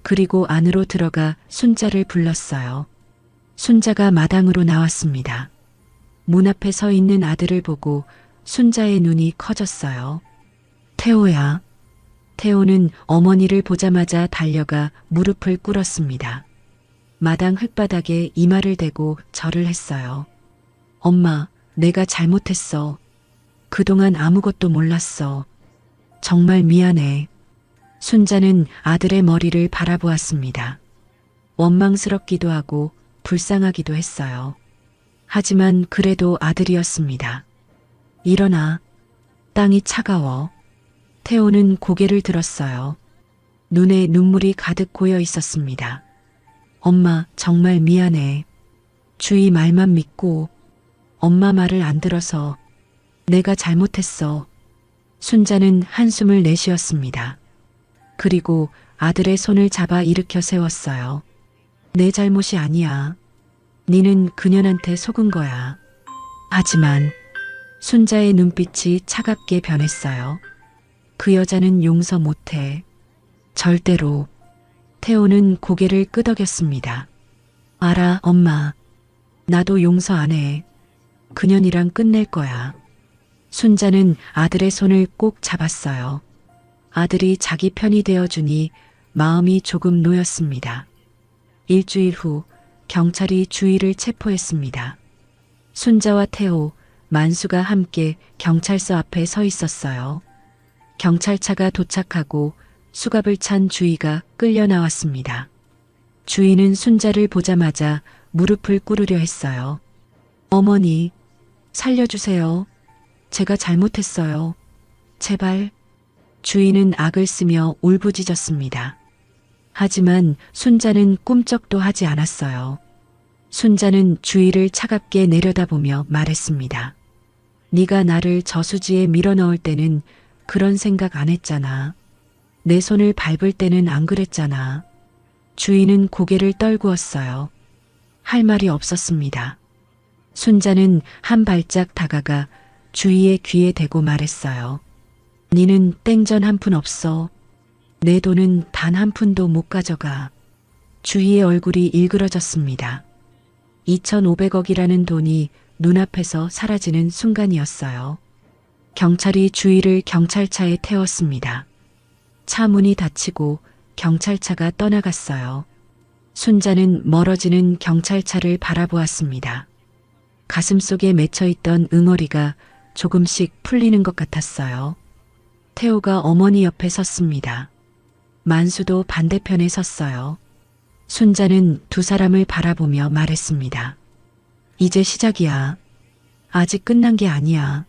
그리고 안으로 들어가 순자를 불렀어요. 순자가 마당으로 나왔습니다. 문 앞에 서 있는 아들을 보고 순자의 눈이 커졌어요. 태호야. 태호는 어머니를 보자마자 달려가 무릎을 꿇었습니다. 마당 흙바닥에 이마를 대고 절을 했어요. 엄마, 내가 잘못했어. 그동안 아무것도 몰랐어. 정말 미안해. 순자는 아들의 머리를 바라보았습니다. 원망스럽기도 하고 불쌍하기도 했어요. 하지만 그래도 아들이었습니다. 일어나. 땅이 차가워. 태호는 고개를 들었어요. 눈에 눈물이 가득 고여 있었습니다. 엄마, 정말 미안해. 주희 말만 믿고. 엄마 말을 안 들어서 내가 잘못했어. 순자는 한숨을 내쉬었습니다. 그리고 아들의 손을 잡아 일으켜 세웠어요. 내 잘못이 아니야. 니는 그년한테 속은 거야. 하지만 순자의 눈빛이 차갑게 변했어요. 그 여자는 용서 못해. 절대로. 태호는 고개를 끄덕였습니다. 알아, 엄마. 나도 용서 안 해. 그년이랑 끝낼 거야. 순자는 아들의 손을 꼭 잡았어요. 아들이 자기 편이 되어주니 마음이 조금 놓였습니다. 일주일 후 경찰이 주희를 체포했습니다. 순자와 태호, 만수가 함께 경찰서 앞에 서 있었어요. 경찰차가 도착하고 수갑을 찬 주희가 끌려 나왔습니다. 주희는 순자를 보자마자 무릎을 꿇으려 했어요. 어머니, 살려주세요. 제가 잘못했어요. 제발. 주희는 악을 쓰며 울부짖었습니다. 하지만 순자는 꿈쩍도 하지 않았어요. 순자는 주희를 차갑게 내려다보며 말했습니다. 네가 나를 저수지에 밀어넣을 때는 그런 생각 안 했잖아. 내 손을 밟을 때는 안 그랬잖아. 주희는 고개를 떨구었어요. 할 말이 없었습니다. 순자는 한 발짝 다가가 주희의 귀에 대고 말했어요. 니는 땡전 한 푼 없어. 내 돈은 단 한 푼도 못 가져가. 주희의 얼굴이 일그러졌습니다. 2,500억이라는 돈이 눈앞에서 사라지는 순간이었어요. 경찰이 주희를 경찰차에 태웠습니다. 차 문이 닫히고 경찰차가 떠나갔어요. 순자는 멀어지는 경찰차를 바라보았습니다. 가슴속에 맺혀있던 응어리가 조금씩 풀리는 것 같았어요. 태호가 어머니 옆에 섰습니다. 만수도 반대편에 섰어요. 순자는 두 사람을 바라보며 말했습니다. 이제 시작이야. 아직 끝난 게 아니야.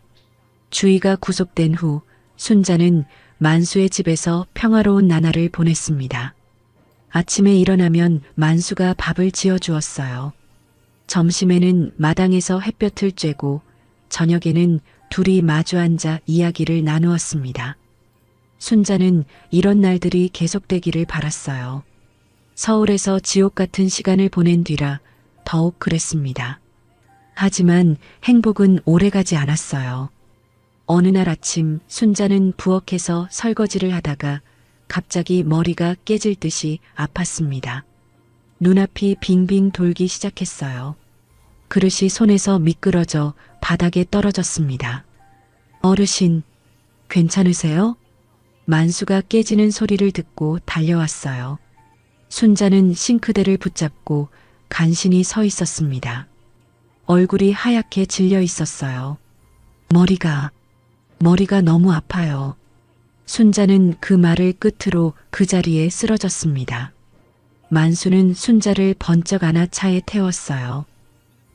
주희가 구속된 후 순자는 만수의 집에서 평화로운 나날을 보냈습니다. 아침에 일어나면 만수가 밥을 지어주었어요. 점심에는 마당에서 햇볕을 쬐고 저녁에는 둘이 마주 앉아 이야기를 나누었습니다. 순자는 이런 날들이 계속되기를 바랐어요. 서울에서 지옥 같은 시간을 보낸 뒤라 더욱 그랬습니다. 하지만 행복은 오래가지 않았어요. 어느 날 아침 순자는 부엌에서 설거지를 하다가 갑자기 머리가 깨질 듯이 아팠습니다. 눈앞이 빙빙 돌기 시작했어요. 그릇이 손에서 미끄러져 바닥에 떨어졌습니다. 어르신, 괜찮으세요? 만수가 깨지는 소리를 듣고 달려왔어요. 순자는 싱크대를 붙잡고 간신히 서 있었습니다. 얼굴이 하얗게 질려 있었어요. 머리가 너무 아파요. 순자는 그 말을 끝으로 그 자리에 쓰러졌습니다. 만수는 순자를 번쩍 안아 차에 태웠어요.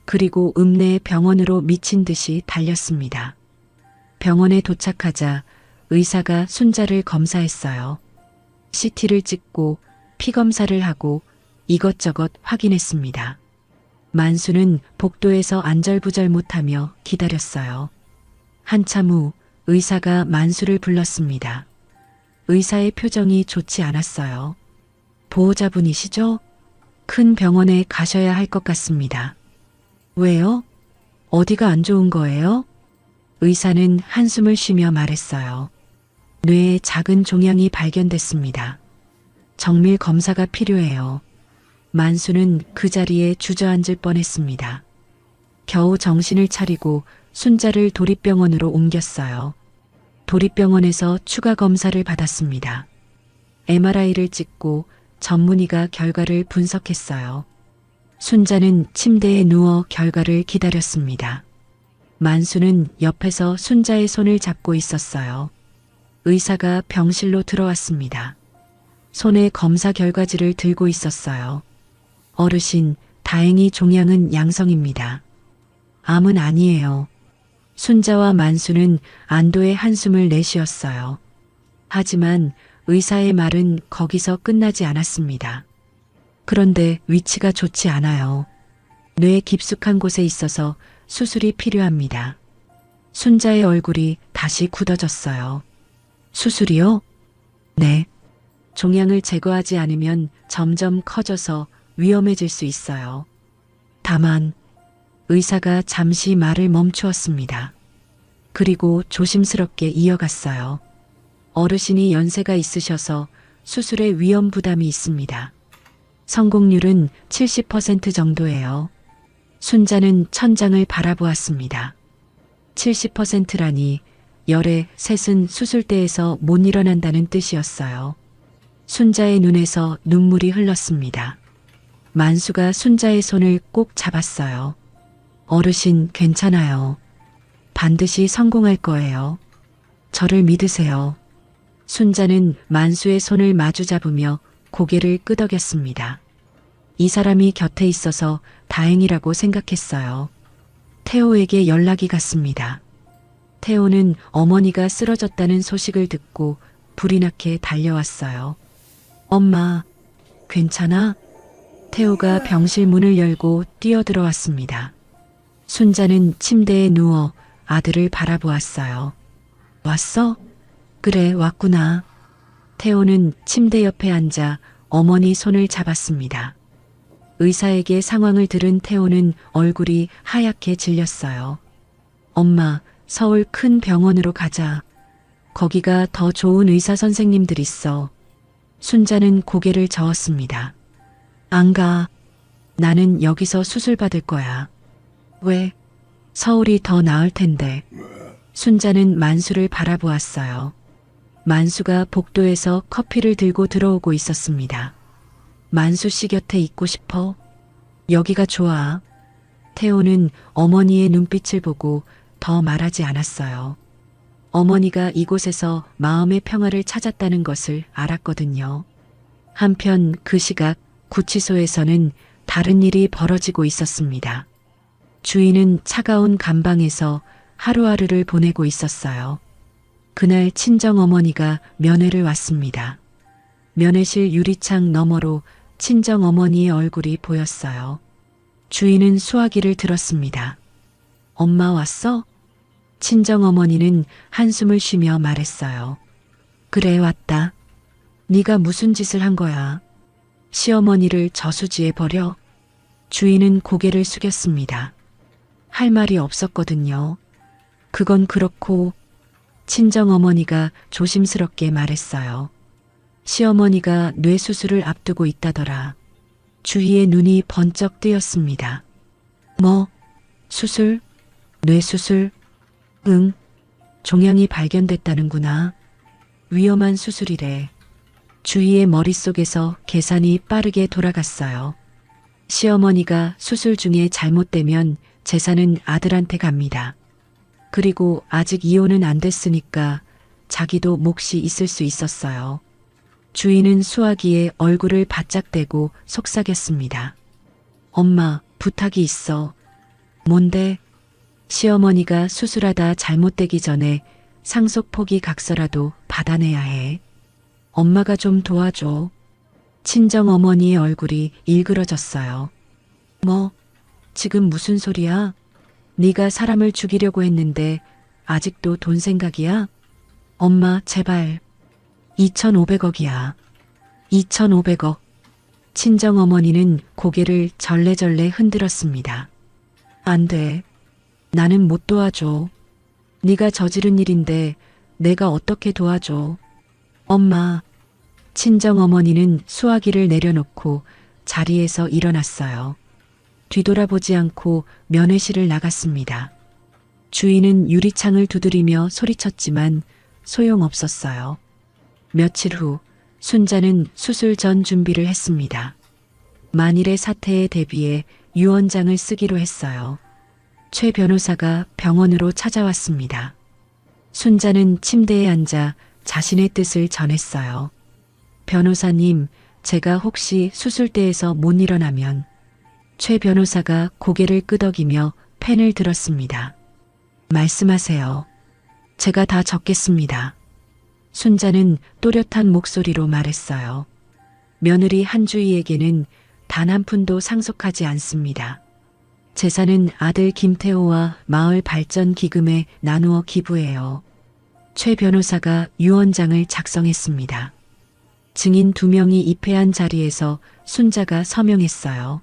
그리고 읍내 병원으로 미친 듯이 달렸습니다. 병원에 도착하자 의사가 순자를 검사했어요. CT를 찍고 피 검사를 하고 이것저것 확인했습니다. 만수는 복도에서 안절부절 못하며 기다렸어요. 한참 후 의사가 만수를 불렀습니다. 의사의 표정이 좋지 않았어요. 보호자분이시죠? 큰 병원에 가셔야 할 것 같습니다. 왜요? 어디가 안 좋은 거예요? 의사는 한숨을 쉬며 말했어요. 뇌에 작은 종양이 발견됐습니다. 정밀 검사가 필요해요. 만수는 그 자리에 주저앉을 뻔했습니다. 겨우 정신을 차리고 순자를 도립병원으로 옮겼어요. 도립병원에서 추가 검사를 받았습니다. MRI를 찍고 전문의가 결과를 분석했어요. 순자는 침대에 누워 결과를 기다렸습니다. 만수는 옆에서 순자의 손을 잡고 있었어요. 의사가 병실로 들어왔습니다. 손에 검사 결과지를 들고 있었어요. 어르신, 다행히 종양은 양성입니다. 암은 아니에요. 순자와 만수는 안도의 한숨을 내쉬었어요. 하지만 의사의 말은 거기서 끝나지 않았습니다. 그런데 위치가 좋지 않아요. 뇌 깊숙한 곳에 있어서 수술이 필요합니다. 순자의 얼굴이 다시 굳어졌어요. 수술이요? 네. 종양을 제거하지 않으면 점점 커져서 위험해질 수 있어요. 다만 의사가 잠시 말을 멈추었습니다. 그리고 조심스럽게 이어갔어요. 어르신이 연세가 있으셔서 수술에 위험 부담이 있습니다. 성공률은 70% 정도예요. 순자는 천장을 바라보았습니다. 70%라니 열의 셋은 수술대에서 못 일어난다는 뜻이었어요. 순자의 눈에서 눈물이 흘렀습니다. 만수가 순자의 손을 꼭 잡았어요. 어르신 괜찮아요. 반드시 성공할 거예요. 저를 믿으세요. 순자는 만수의 손을 마주 잡으며 고개를 끄덕였습니다. 이 사람이 곁에 있어서 다행이라고 생각했어요. 태호에게 연락이 갔습니다. 태호는 어머니가 쓰러졌다는 소식을 듣고 불이 나게 달려왔어요. 엄마, 괜찮아? 태호가 병실 문을 열고 뛰어들어왔습니다. 순자는 침대에 누워 아들을 바라보았어요. 왔어? 그래, 왔구나. 태호는 침대 옆에 앉아 어머니 손을 잡았습니다. 의사에게 상황을 들은 태호는 얼굴이 하얗게 질렸어요. 엄마, 서울 큰 병원으로 가자. 거기가 더 좋은 의사 선생님들 있어. 순자는 고개를 저었습니다. 안 가. 나는 여기서 수술 받을 거야. 왜? 서울이 더 나을 텐데. 순자는 만수를 바라보았어요. 만수가 복도에서 커피를 들고 들어오고 있었습니다. 만수 씨 곁에 있고 싶어? 여기가 좋아. 태호는 어머니의 눈빛을 보고 더 말하지 않았어요. 어머니가 이곳에서 마음의 평화를 찾았다는 것을 알았거든요. 한편 그 시각 구치소에서는 다른 일이 벌어지고 있었습니다. 주인은 차가운 감방에서 하루하루를 보내고 있었어요. 그날 친정어머니가 면회를 왔습니다. 면회실 유리창 너머로 친정어머니의 얼굴이 보였어요. 주인은 수화기를 들었습니다. 엄마 왔어? 친정어머니는 한숨을 쉬며 말했어요. 그래, 왔다. 네가 무슨 짓을 한 거야? 시어머니를 저수지에 버려? 주인은 고개를 숙였습니다. 할 말이 없었거든요. 그건 그렇고 친정어머니가 조심스럽게 말했어요. 시어머니가 뇌수술을 앞두고 있다더라. 주희의 눈이 번쩍 뜨였습니다. 뭐? 수술? 뇌수술? 응. 종양이 발견됐다는구나. 위험한 수술이래. 주희의 머릿속에서 계산이 빠르게 돌아갔어요. 시어머니가 수술 중에 잘못되면 재산은 아들한테 갑니다. 그리고 아직 이혼은 안 됐으니까 자기도 몫이 있을 수 있었어요. 주인은 수화기에 얼굴을 바짝 대고 속삭였습니다. 엄마, 부탁이 있어. 뭔데? 시어머니가 수술하다 잘못되기 전에 상속 포기 각서라도 받아내야 해. 엄마가 좀 도와줘. 친정어머니의 얼굴이 일그러졌어요. 뭐? 지금 무슨 소리야? 네가 사람을 죽이려고 했는데 아직도 돈 생각이야? 엄마, 제발. 2,500억이야. 2,500억. 친정어머니는 고개를 절레절레 흔들었습니다. 안 돼. 나는 못 도와줘. 네가 저지른 일인데 내가 어떻게 도와줘. 엄마. 친정어머니는 수화기를 내려놓고 자리에서 일어났어요. 뒤돌아보지 않고 면회실을 나갔습니다. 주인은 유리창을 두드리며 소리쳤지만 소용없었어요. 며칠 후 순자는 수술 전 준비를 했습니다. 만일의 사태에 대비해 유언장을 쓰기로 했어요. 최 변호사가 병원으로 찾아왔습니다. 순자는 침대에 앉아 자신의 뜻을 전했어요. 변호사님, 제가 혹시 수술대에서 못 일어나면. 최 변호사가 고개를 끄덕이며 펜을 들었습니다. 말씀하세요. 제가 다 적겠습니다. 순자는 또렷한 목소리로 말했어요. 며느리 한주희에게는 단 한 푼도 상속하지 않습니다. 재산은 아들 김태호와 마을 발전 기금에 나누어 기부해요. 최 변호사가 유언장을 작성했습니다. 증인 2명이 입회한 자리에서 순자가 서명했어요.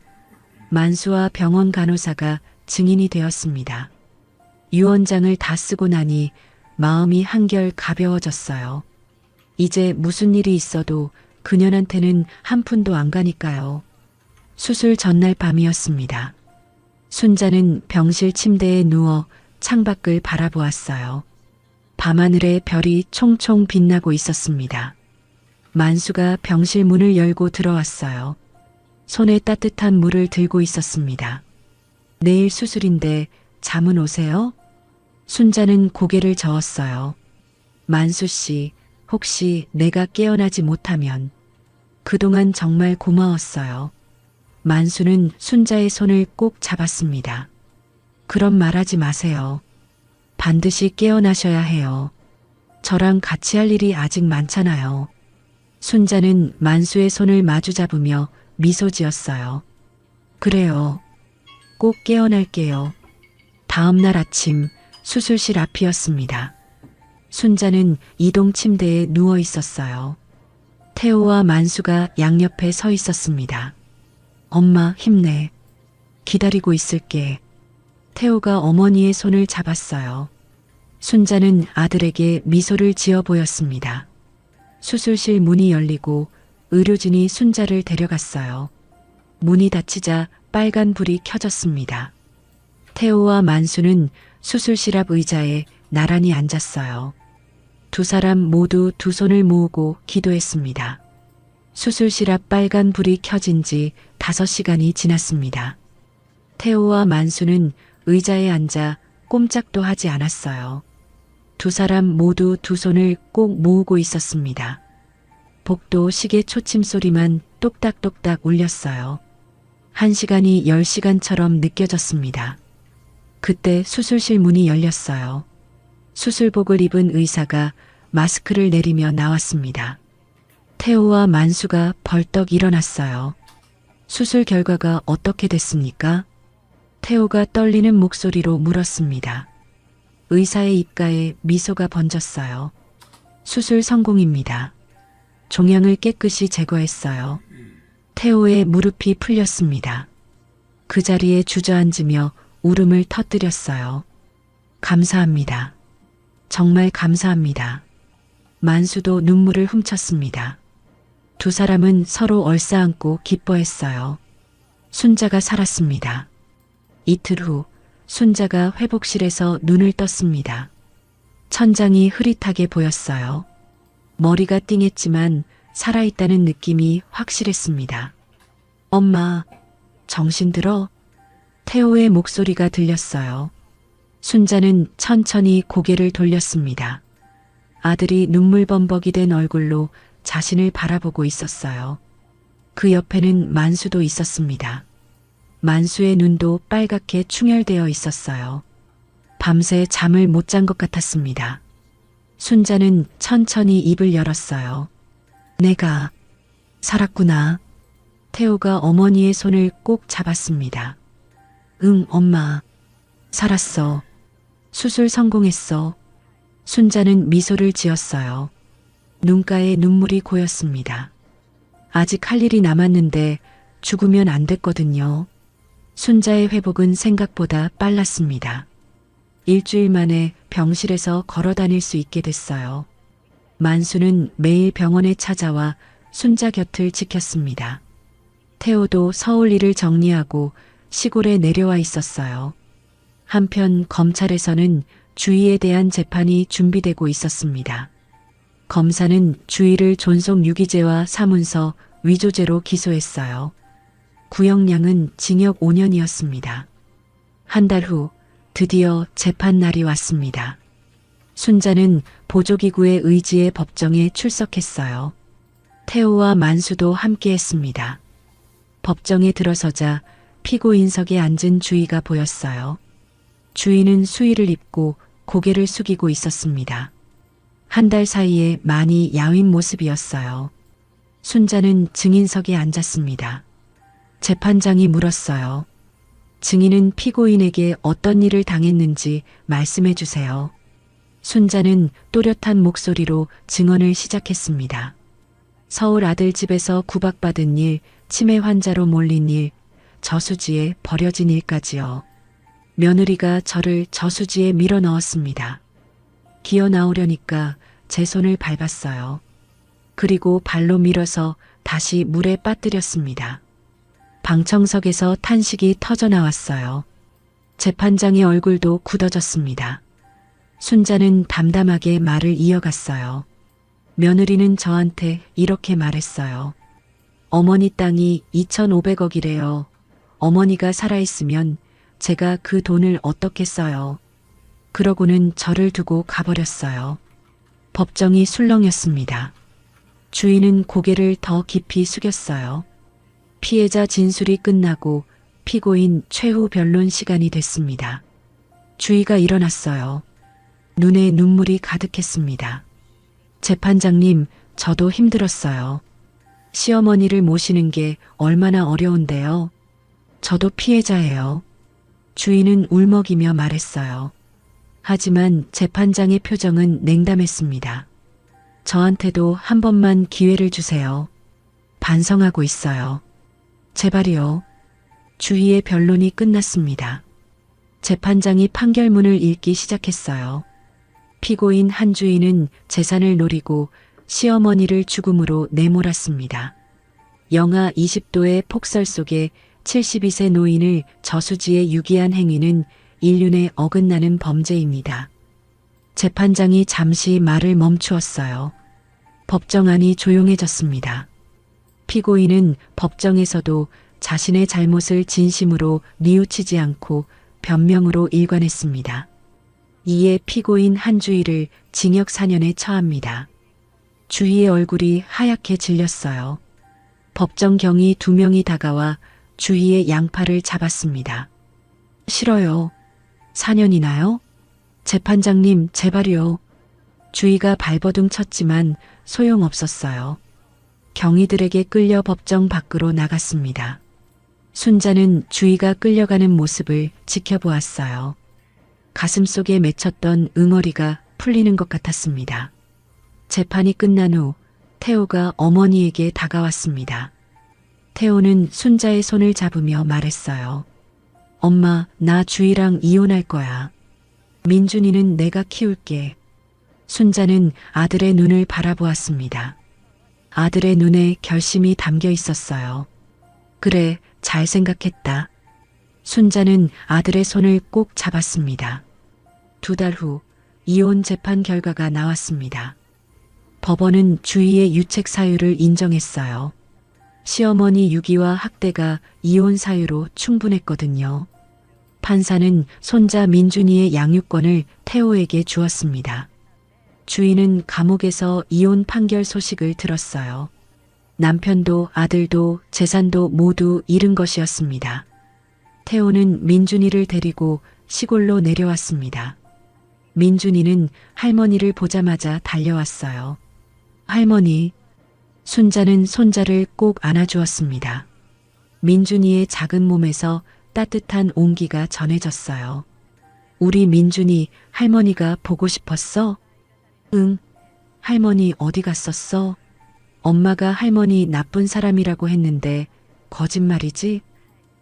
만수와 병원 간호사가 증인이 되었습니다. 유언장을 다 쓰고 나니 마음이 한결 가벼워졌어요. 이제 무슨 일이 있어도 그년한테는 한 푼도 안 가니까요. 수술 전날 밤이었습니다. 순자는 병실 침대에 누워 창밖을 바라보았어요. 밤하늘에 별이 총총 빛나고 있었습니다. 만수가 병실 문을 열고 들어왔어요. 손에 따뜻한 물을 들고 있었습니다. 내일 수술인데 잠은 오세요? 순자는 고개를 저었어요. 만수 씨, 혹시 내가 깨어나지 못하면. 그동안 정말 고마웠어요. 만수는 순자의 손을 꼭 잡았습니다. 그런 말하지 마세요. 반드시 깨어나셔야 해요. 저랑 같이 할 일이 아직 많잖아요. 순자는 만수의 손을 마주 잡으며 미소 지었어요. 그래요. 꼭 깨어날게요. 다음 날 아침 수술실 앞이었습니다. 순자는 이동 침대에 누워 있었어요. 태호와 만수가 양옆에 서 있었습니다. 엄마 힘내. 기다리고 있을게. 태호가 어머니의 손을 잡았어요. 순자는 아들에게 미소를 지어 보였습니다. 수술실 문이 열리고 의료진이 순자를 데려갔어요. 문이 닫히자 빨간 불이 켜졌습니다. 태호와 만수는 수술실 앞 의자에 나란히 앉았어요. 두 사람 모두 두 손을 모으고 기도했습니다. 수술실 앞 빨간 불이 켜진 지 5시간이 지났습니다. 태호와 만수는 의자에 앉아 꼼짝도 하지 않았어요. 두 사람 모두 두 손을 꼭 모으고 있었습니다. 복도 시계 초침 소리만 똑딱똑딱 울렸어요. 1시간이 10시간처럼 느껴졌습니다. 그때 수술실 문이 열렸어요. 수술복을 입은 의사가 마스크를 내리며 나왔습니다. 태호와 만수가 벌떡 일어났어요. 수술 결과가 어떻게 됐습니까? 태호가 떨리는 목소리로 물었습니다. 의사의 입가에 미소가 번졌어요. 수술 성공입니다. 종양을 깨끗이 제거했어요. 태호의 무릎이 풀렸습니다. 그 자리에 주저앉으며 울음을 터뜨렸어요. 감사합니다. 정말 감사합니다. 만수도 눈물을 훔쳤습니다. 두 사람은 서로 얼싸안고 기뻐했어요. 순자가 살았습니다. 이틀 후 순자가 회복실에서 눈을 떴습니다. 천장이 흐릿하게 보였어요. 머리가 띵했지만 살아있다는 느낌이 확실했습니다. 엄마, 정신 들어? 태호의 목소리가 들렸어요. 순자는 천천히 고개를 돌렸습니다. 아들이 눈물범벅이 된 얼굴로 자신을 바라보고 있었어요. 그 옆에는 만수도 있었습니다. 만수의 눈도 빨갛게 충혈되어 있었어요. 밤새 잠을 못 잔 것 같았습니다. 순자는 천천히 입을 열었어요. 내가 살았구나. 태호가 어머니의 손을 꼭 잡았습니다. 응, 엄마. 살았어. 수술 성공했어. 순자는 미소를 지었어요. 눈가에 눈물이 고였습니다. 아직 할 일이 남았는데 죽으면 안 됐거든요. 순자의 회복은 생각보다 빨랐습니다. 일주일 만에 병실에서 걸어 다닐 수 있게 됐어요. 만수는 매일 병원에 찾아와 순자 곁을 지켰습니다. 태호도 서울 일을 정리하고 시골에 내려와 있었어요. 한편 검찰에서는 주희에 대한 재판이 준비되고 있었습니다. 검사는 주희를 존속 유기죄와 사문서 위조죄로 기소했어요. 구형량은 징역 5년이었습니다. 한 달 후 드디어 재판 날이 왔습니다. 순자는 보조기구의 의지에 법정에 출석했어요. 태호와 만수도 함께했습니다. 법정에 들어서자 피고인석에 앉은 주희가 보였어요. 주희는 수의를 입고 고개를 숙이고 있었습니다. 한 달 사이에 많이 야윈 모습이었어요. 순자는 증인석에 앉았습니다. 재판장이 물었어요. 증인은 피고인에게 어떤 일을 당했는지 말씀해 주세요. 순자는 또렷한 목소리로 증언을 시작했습니다. 서울 아들집에서 구박받은 일, 치매 환자로 몰린 일, 저수지에 버려진 일까지요. 며느리가 저를 저수지에 밀어 넣었습니다. 기어 나오려니까 제 손을 밟았어요. 그리고 발로 밀어서 다시 물에 빠뜨렸습니다. 방청석에서 탄식이 터져 나왔어요. 재판장의 얼굴도 굳어졌습니다. 순자는 담담하게 말을 이어갔어요. 며느리는 저한테 이렇게 말했어요. 어머니 땅이 2,500억이래요. 어머니가 살아있으면 제가 그 돈을 어떻게 써요. 그러고는 저를 두고 가버렸어요. 법정이 술렁였습니다. 주인은 고개를 더 깊이 숙였어요. 피해자 진술이 끝나고 피고인 최후 변론 시간이 됐습니다. 주의가 일어났어요. 눈에 눈물이 가득했습니다. 재판장님, 저도 힘들었어요. 시어머니를 모시는 게 얼마나 어려운데요. 저도 피해자예요. 주인은 울먹이며 말했어요. 하지만 재판장의 표정은 냉담했습니다. 저한테도 한 번만 기회를 주세요. 반성하고 있어요. 제발이요. 주희의 변론이 끝났습니다. 재판장이 판결문을 읽기 시작했어요. 피고인 한주희는 재산을 노리고 시어머니를 죽음으로 내몰았습니다. 영하 20도의 폭설 속에 72세 노인을 저수지에 유기한 행위는 인륜에 어긋나는 범죄입니다. 재판장이 잠시 말을 멈추었어요. 법정 안이 조용해졌습니다. 피고인은 법정에서도 자신의 잘못을 진심으로 뉘우치지 않고 변명으로 일관했습니다. 이에 피고인 한주희를 징역 4년에 처합니다. 주희의 얼굴이 하얗게 질렸어요. 법정 경위 2명이 다가와 주희의 양팔을 잡았습니다. 싫어요. 4년이나요? 재판장님, 제발요. 주희가 발버둥 쳤지만 소용없었어요. 경위들에게 끌려 법정 밖으로 나갔습니다. 순자는 주희가 끌려가는 모습을 지켜보았어요. 가슴속에 맺혔던 응어리가 풀리는 것 같았습니다. 재판이 끝난 후 태호가 어머니에게 다가왔습니다. 태호는 순자의 손을 잡으며 말했어요. 엄마, 나 주희랑 이혼할 거야. 민준이는 내가 키울게. 순자는 아들의 눈을 바라보았습니다. 아들의 눈에 결심이 담겨 있었어요. 그래, 잘 생각했다. 순자는 아들의 손을 꼭 잡았습니다. 2달 후 이혼 재판 결과가 나왔습니다. 법원은 주희의 유책 사유를 인정했어요. 시어머니 유기와 학대가 이혼 사유로 충분했거든요. 판사는 손자 민준이의 양육권을 태호에게 주었습니다. 주희는 감옥에서 이혼 판결 소식을 들었어요. 남편도 아들도 재산도 모두 잃은 것이었습니다. 태호는 민준이를 데리고 시골로 내려왔습니다. 민준이는 할머니를 보자마자 달려왔어요. 할머니. 순자는 손자를 꼭 안아주었습니다. 민준이의 작은 몸에서 따뜻한 온기가 전해졌어요. 우리 민준이 할머니가 보고 싶었어? 응. 할머니 어디 갔었어? 엄마가 할머니 나쁜 사람이라고 했는데 거짓말이지?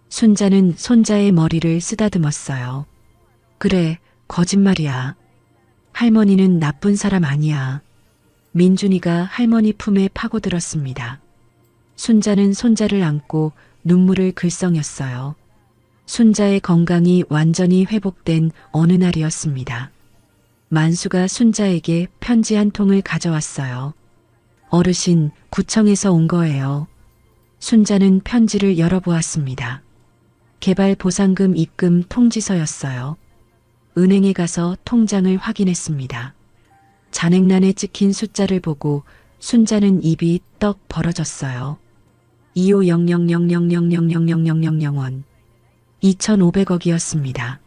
순자는 손자의 머리를 쓰다듬었어요. 그래, 거짓말이야. 할머니는 나쁜 사람 아니야. 민준이가 할머니 품에 파고들었습니다. 순자는 손자를 안고 눈물을 글썽였어요. 순자의 건강이 완전히 회복된 어느 날이었습니다. 만수가 순자에게 편지 한 통을 가져왔어요. 어르신, 구청에서 온 거예요. 순자는 편지를 열어보았습니다. 개발보상금 입금 통지서였어요. 은행에 가서 통장을 확인했습니다. 잔액란에 찍힌 숫자를 보고 순자는 입이 떡 벌어졌어요. 25000000000원. 2,500억이었습니다.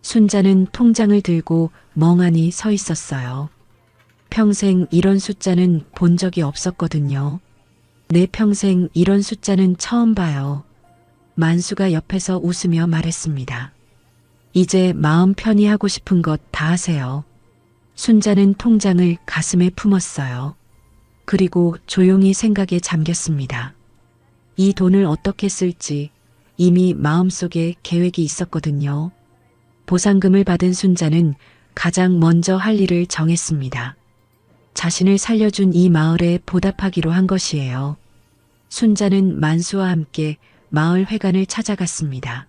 순자는 통장을 들고 멍하니 서 있었어요. 평생 이런 숫자는 본 적이 없었거든요. 내 평생 이런 숫자는 처음 봐요. 만수가 옆에서 웃으며 말했습니다. 이제 마음 편히 하고 싶은 것 다 하세요. 순자는 통장을 가슴에 품었어요. 그리고 조용히 생각에 잠겼습니다. 이 돈을 어떻게 쓸지 이미 마음속에 계획이 있었거든요. 보상금을 받은 순자는 가장 먼저 할 일을 정했습니다. 자신을 살려준 이 마을에 보답하기로 한 것이에요. 순자는 만수와 함께 마을 회관을 찾아갔습니다.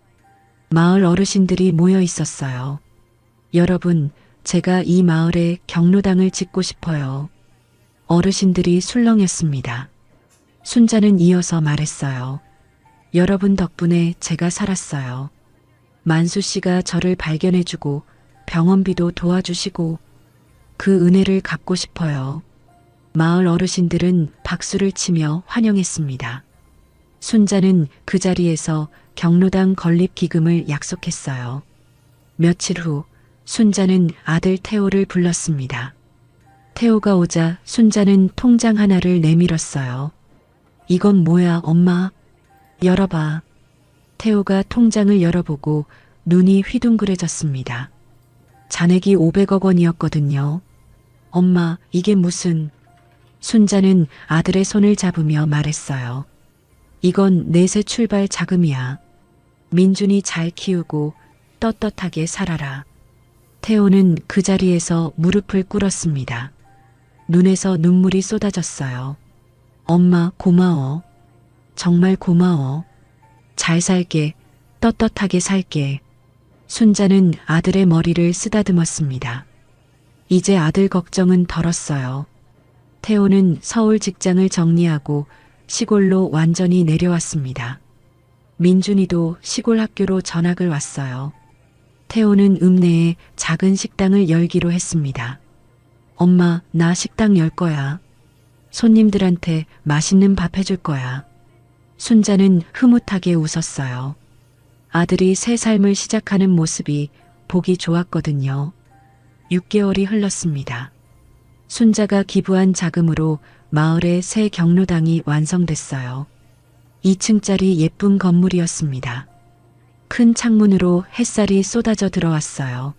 마을 어르신들이 모여 있었어요. 여러분, 제가 이 마을에 경로당을 짓고 싶어요. 어르신들이 술렁였습니다. 순자는 이어서 말했어요. 여러분 덕분에 제가 살았어요. 만수 씨가 저를 발견해주고 병원비도 도와주시고 그 은혜를 갚고 싶어요. 마을 어르신들은 박수를 치며 환영했습니다. 순자는 그 자리에서 경로당 건립 기금을 약속했어요. 며칠 후 순자는 아들 태호를 불렀습니다. 태호가 오자 순자는 통장 하나를 내밀었어요. 이건 뭐야, 엄마? 열어봐. 태호가 통장을 열어보고 눈이 휘둥그레졌습니다. 잔액이 500억 원이었거든요. 엄마, 이게 무슨... 순자는 아들의 손을 잡으며 말했어요. 이건 내 새 출발 자금이야. 민준이 잘 키우고 떳떳하게 살아라. 태호는 그 자리에서 무릎을 꿇었습니다. 눈에서 눈물이 쏟아졌어요. 엄마, 고마워. 정말 고마워. 잘 살게, 떳떳하게 살게. 순자는 아들의 머리를 쓰다듬었습니다. 이제 아들 걱정은 덜었어요. 태호는 서울 직장을 정리하고 시골로 완전히 내려왔습니다. 민준이도 시골 학교로 전학을 왔어요. 태호는 읍내에 작은 식당을 열기로 했습니다. 엄마, 나 식당 열 거야. 손님들한테 맛있는 밥 해줄 거야. 순자는 흐뭇하게 웃었어요. 아들이 새 삶을 시작하는 모습이 보기 좋았거든요. 6개월이 흘렀습니다. 순자가 기부한 자금으로 마을의 새 경로당이 완성됐어요. 2층짜리 예쁜 건물이었습니다. 큰 창문으로 햇살이 쏟아져 들어왔어요.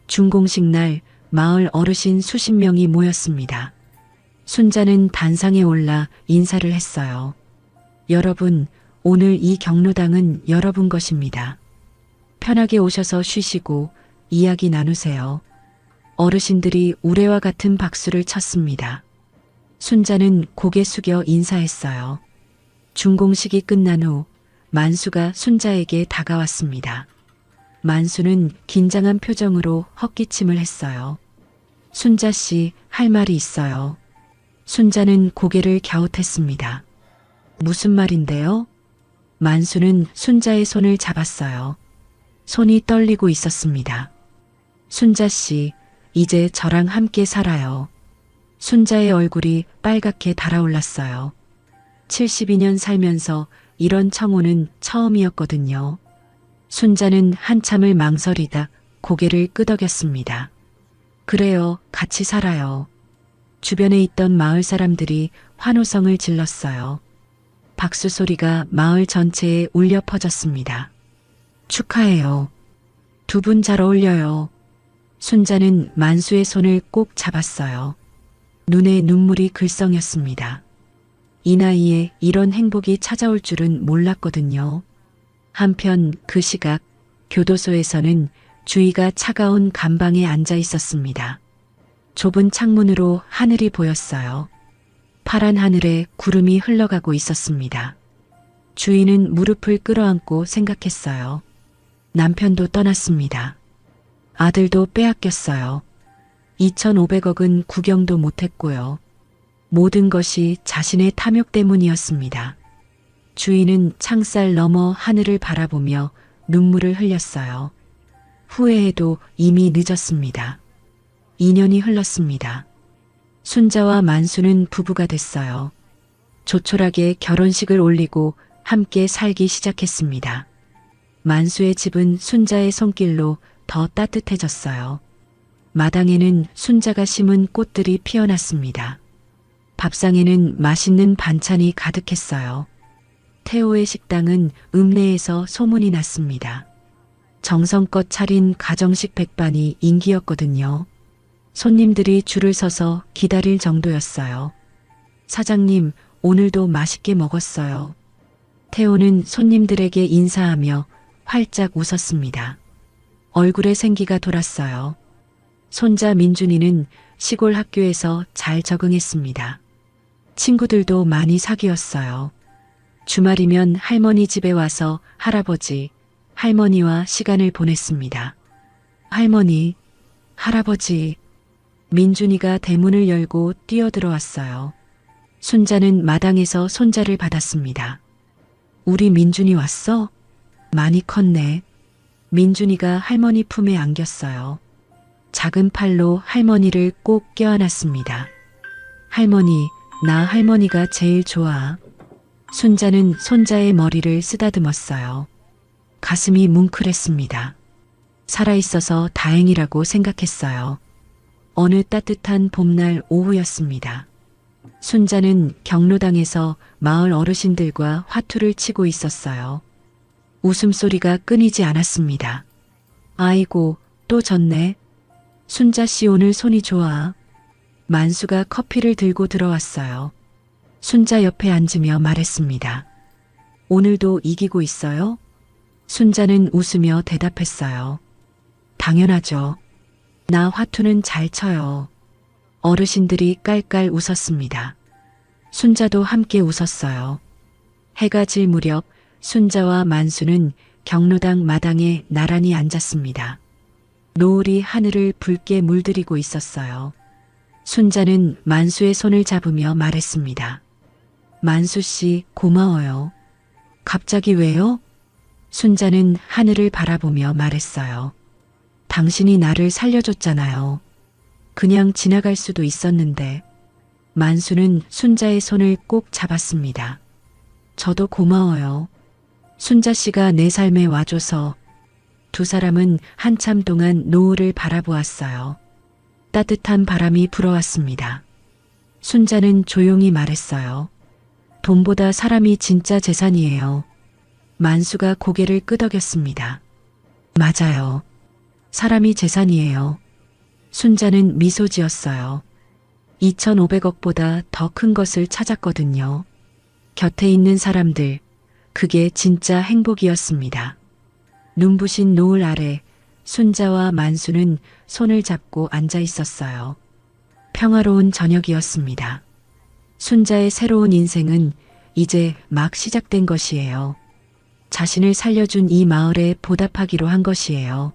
준공식 날 마을 어르신 수십 명이 모였습니다. 순자는 단상에 올라 인사를 했어요. 여러분, 오늘 이 경로당은 여러분 것입니다. 편하게 오셔서 쉬시고 이야기 나누세요. 어르신들이 우레와 같은 박수를 쳤습니다. 순자는 고개 숙여 인사했어요. 준공식이 끝난 후 만수가 순자에게 다가왔습니다. 만수는 긴장한 표정으로 헛기침을 했어요. 순자 씨, 할 말이 있어요. 순자는 고개를 갸웃했습니다. 무슨 말인데요? 만수는 순자의 손을 잡았어요. 손이 떨리고 있었습니다. 순자 씨, 이제 저랑 함께 살아요. 순자의 얼굴이 빨갛게 달아올랐어요. 72년 살면서 이런 청혼은 처음이었거든요. 순자는 한참을 망설이다 고개를 끄덕였습니다. 그래요, 같이 살아요. 주변에 있던 마을 사람들이 환호성을 질렀어요. 박수 소리가 마을 전체에 울려 퍼졌습니다. 축하해요. 두 분 잘 어울려요. 순자는 만수의 손을 꼭 잡았어요. 눈에 눈물이 글썽였습니다. 이 나이에 이런 행복이 찾아올 줄은 몰랐거든요. 한편 그 시각 교도소에서는 주희가 차가운 감방에 앉아 있었습니다. 좁은 창문으로 하늘이 보였어요. 파란 하늘에 구름이 흘러가고 있었습니다. 주희는 무릎을 끌어안고 생각했어요. 남편도 떠났습니다. 아들도 빼앗겼어요. 2,500억은 구경도 못했고요. 모든 것이 자신의 탐욕 때문이었습니다. 주인은 창살 너머 하늘을 바라보며 눈물을 흘렸어요. 후회해도 이미 늦었습니다. 2년이 흘렀습니다. 순자와 만수는 부부가 됐어요. 조촐하게 결혼식을 올리고 함께 살기 시작했습니다. 만수의 집은 순자의 손길로 더 따뜻해졌어요. 마당에는 순자가 심은 꽃들이 피어났습니다. 밥상에는 맛있는 반찬이 가득했어요. 태호의 식당은 읍내에서 소문이 났습니다. 정성껏 차린 가정식 백반이 인기였거든요. 손님들이 줄을 서서 기다릴 정도였어요. 사장님, 오늘도 맛있게 먹었어요. 태호는 손님들에게 인사하며 활짝 웃었습니다. 얼굴에 생기가 돌았어요. 손자 민준이는 시골 학교에서 잘 적응했습니다. 친구들도 많이 사귀었어요. 주말이면 할머니 집에 와서 할아버지, 할머니와 시간을 보냈습니다. 할머니, 할아버지, 민준이가 대문을 열고 뛰어들어왔어요. 순자는 마당에서 손자를 받았습니다. 우리 민준이 왔어? 많이 컸네. 민준이가 할머니 품에 안겼어요. 작은 팔로 할머니를 꼭 껴안았습니다. 할머니, 나 할머니가 제일 좋아. 순자는 손자의 머리를 쓰다듬었어요. 가슴이 뭉클했습니다. 살아있어서 다행이라고 생각했어요. 어느 따뜻한 봄날 오후였습니다. 순자는 경로당에서 마을 어르신들과 화투를 치고 있었어요. 웃음소리가 끊이지 않았습니다. 아이고, 또 졌네. 순자 씨 오늘 손이 좋아. 만수가 커피를 들고 들어왔어요. 순자 옆에 앉으며 말했습니다. 오늘도 이기고 있어요? 순자는 웃으며 대답했어요. 당연하죠. 나 화투는 잘 쳐요. 어르신들이 깔깔 웃었습니다. 순자도 함께 웃었어요. 해가 질 무렵 순자와 만수는 경로당 마당에 나란히 앉았습니다. 노을이 하늘을 붉게 물들이고 있었어요. 순자는 만수의 손을 잡으며 말했습니다. 만수 씨, 고마워요. 갑자기 왜요? 순자는 하늘을 바라보며 말했어요. 당신이 나를 살려줬잖아요. 그냥 지나갈 수도 있었는데. 만수는 순자의 손을 꼭 잡았습니다. 저도 고마워요. 순자 씨가 내 삶에 와줘서. 두 사람은 한참 동안 노을을 바라보았어요. 따뜻한 바람이 불어왔습니다. 순자는 조용히 말했어요. 돈보다 사람이 진짜 재산이에요. 만수가 고개를 끄덕였습니다. 맞아요. 사람이 재산이에요. 순자는 미소 지었어요. 2,500억보다 더 큰 것을 찾았거든요. 곁에 있는 사람들, 그게 진짜 행복이었습니다. 눈부신 노을 아래 순자와 만수는 손을 잡고 앉아 있었어요. 평화로운 저녁이었습니다. 순자의 새로운 인생은 이제 막 시작된 것이에요. 자신을 살려준 이 마을에 보답하기로 한 것이에요.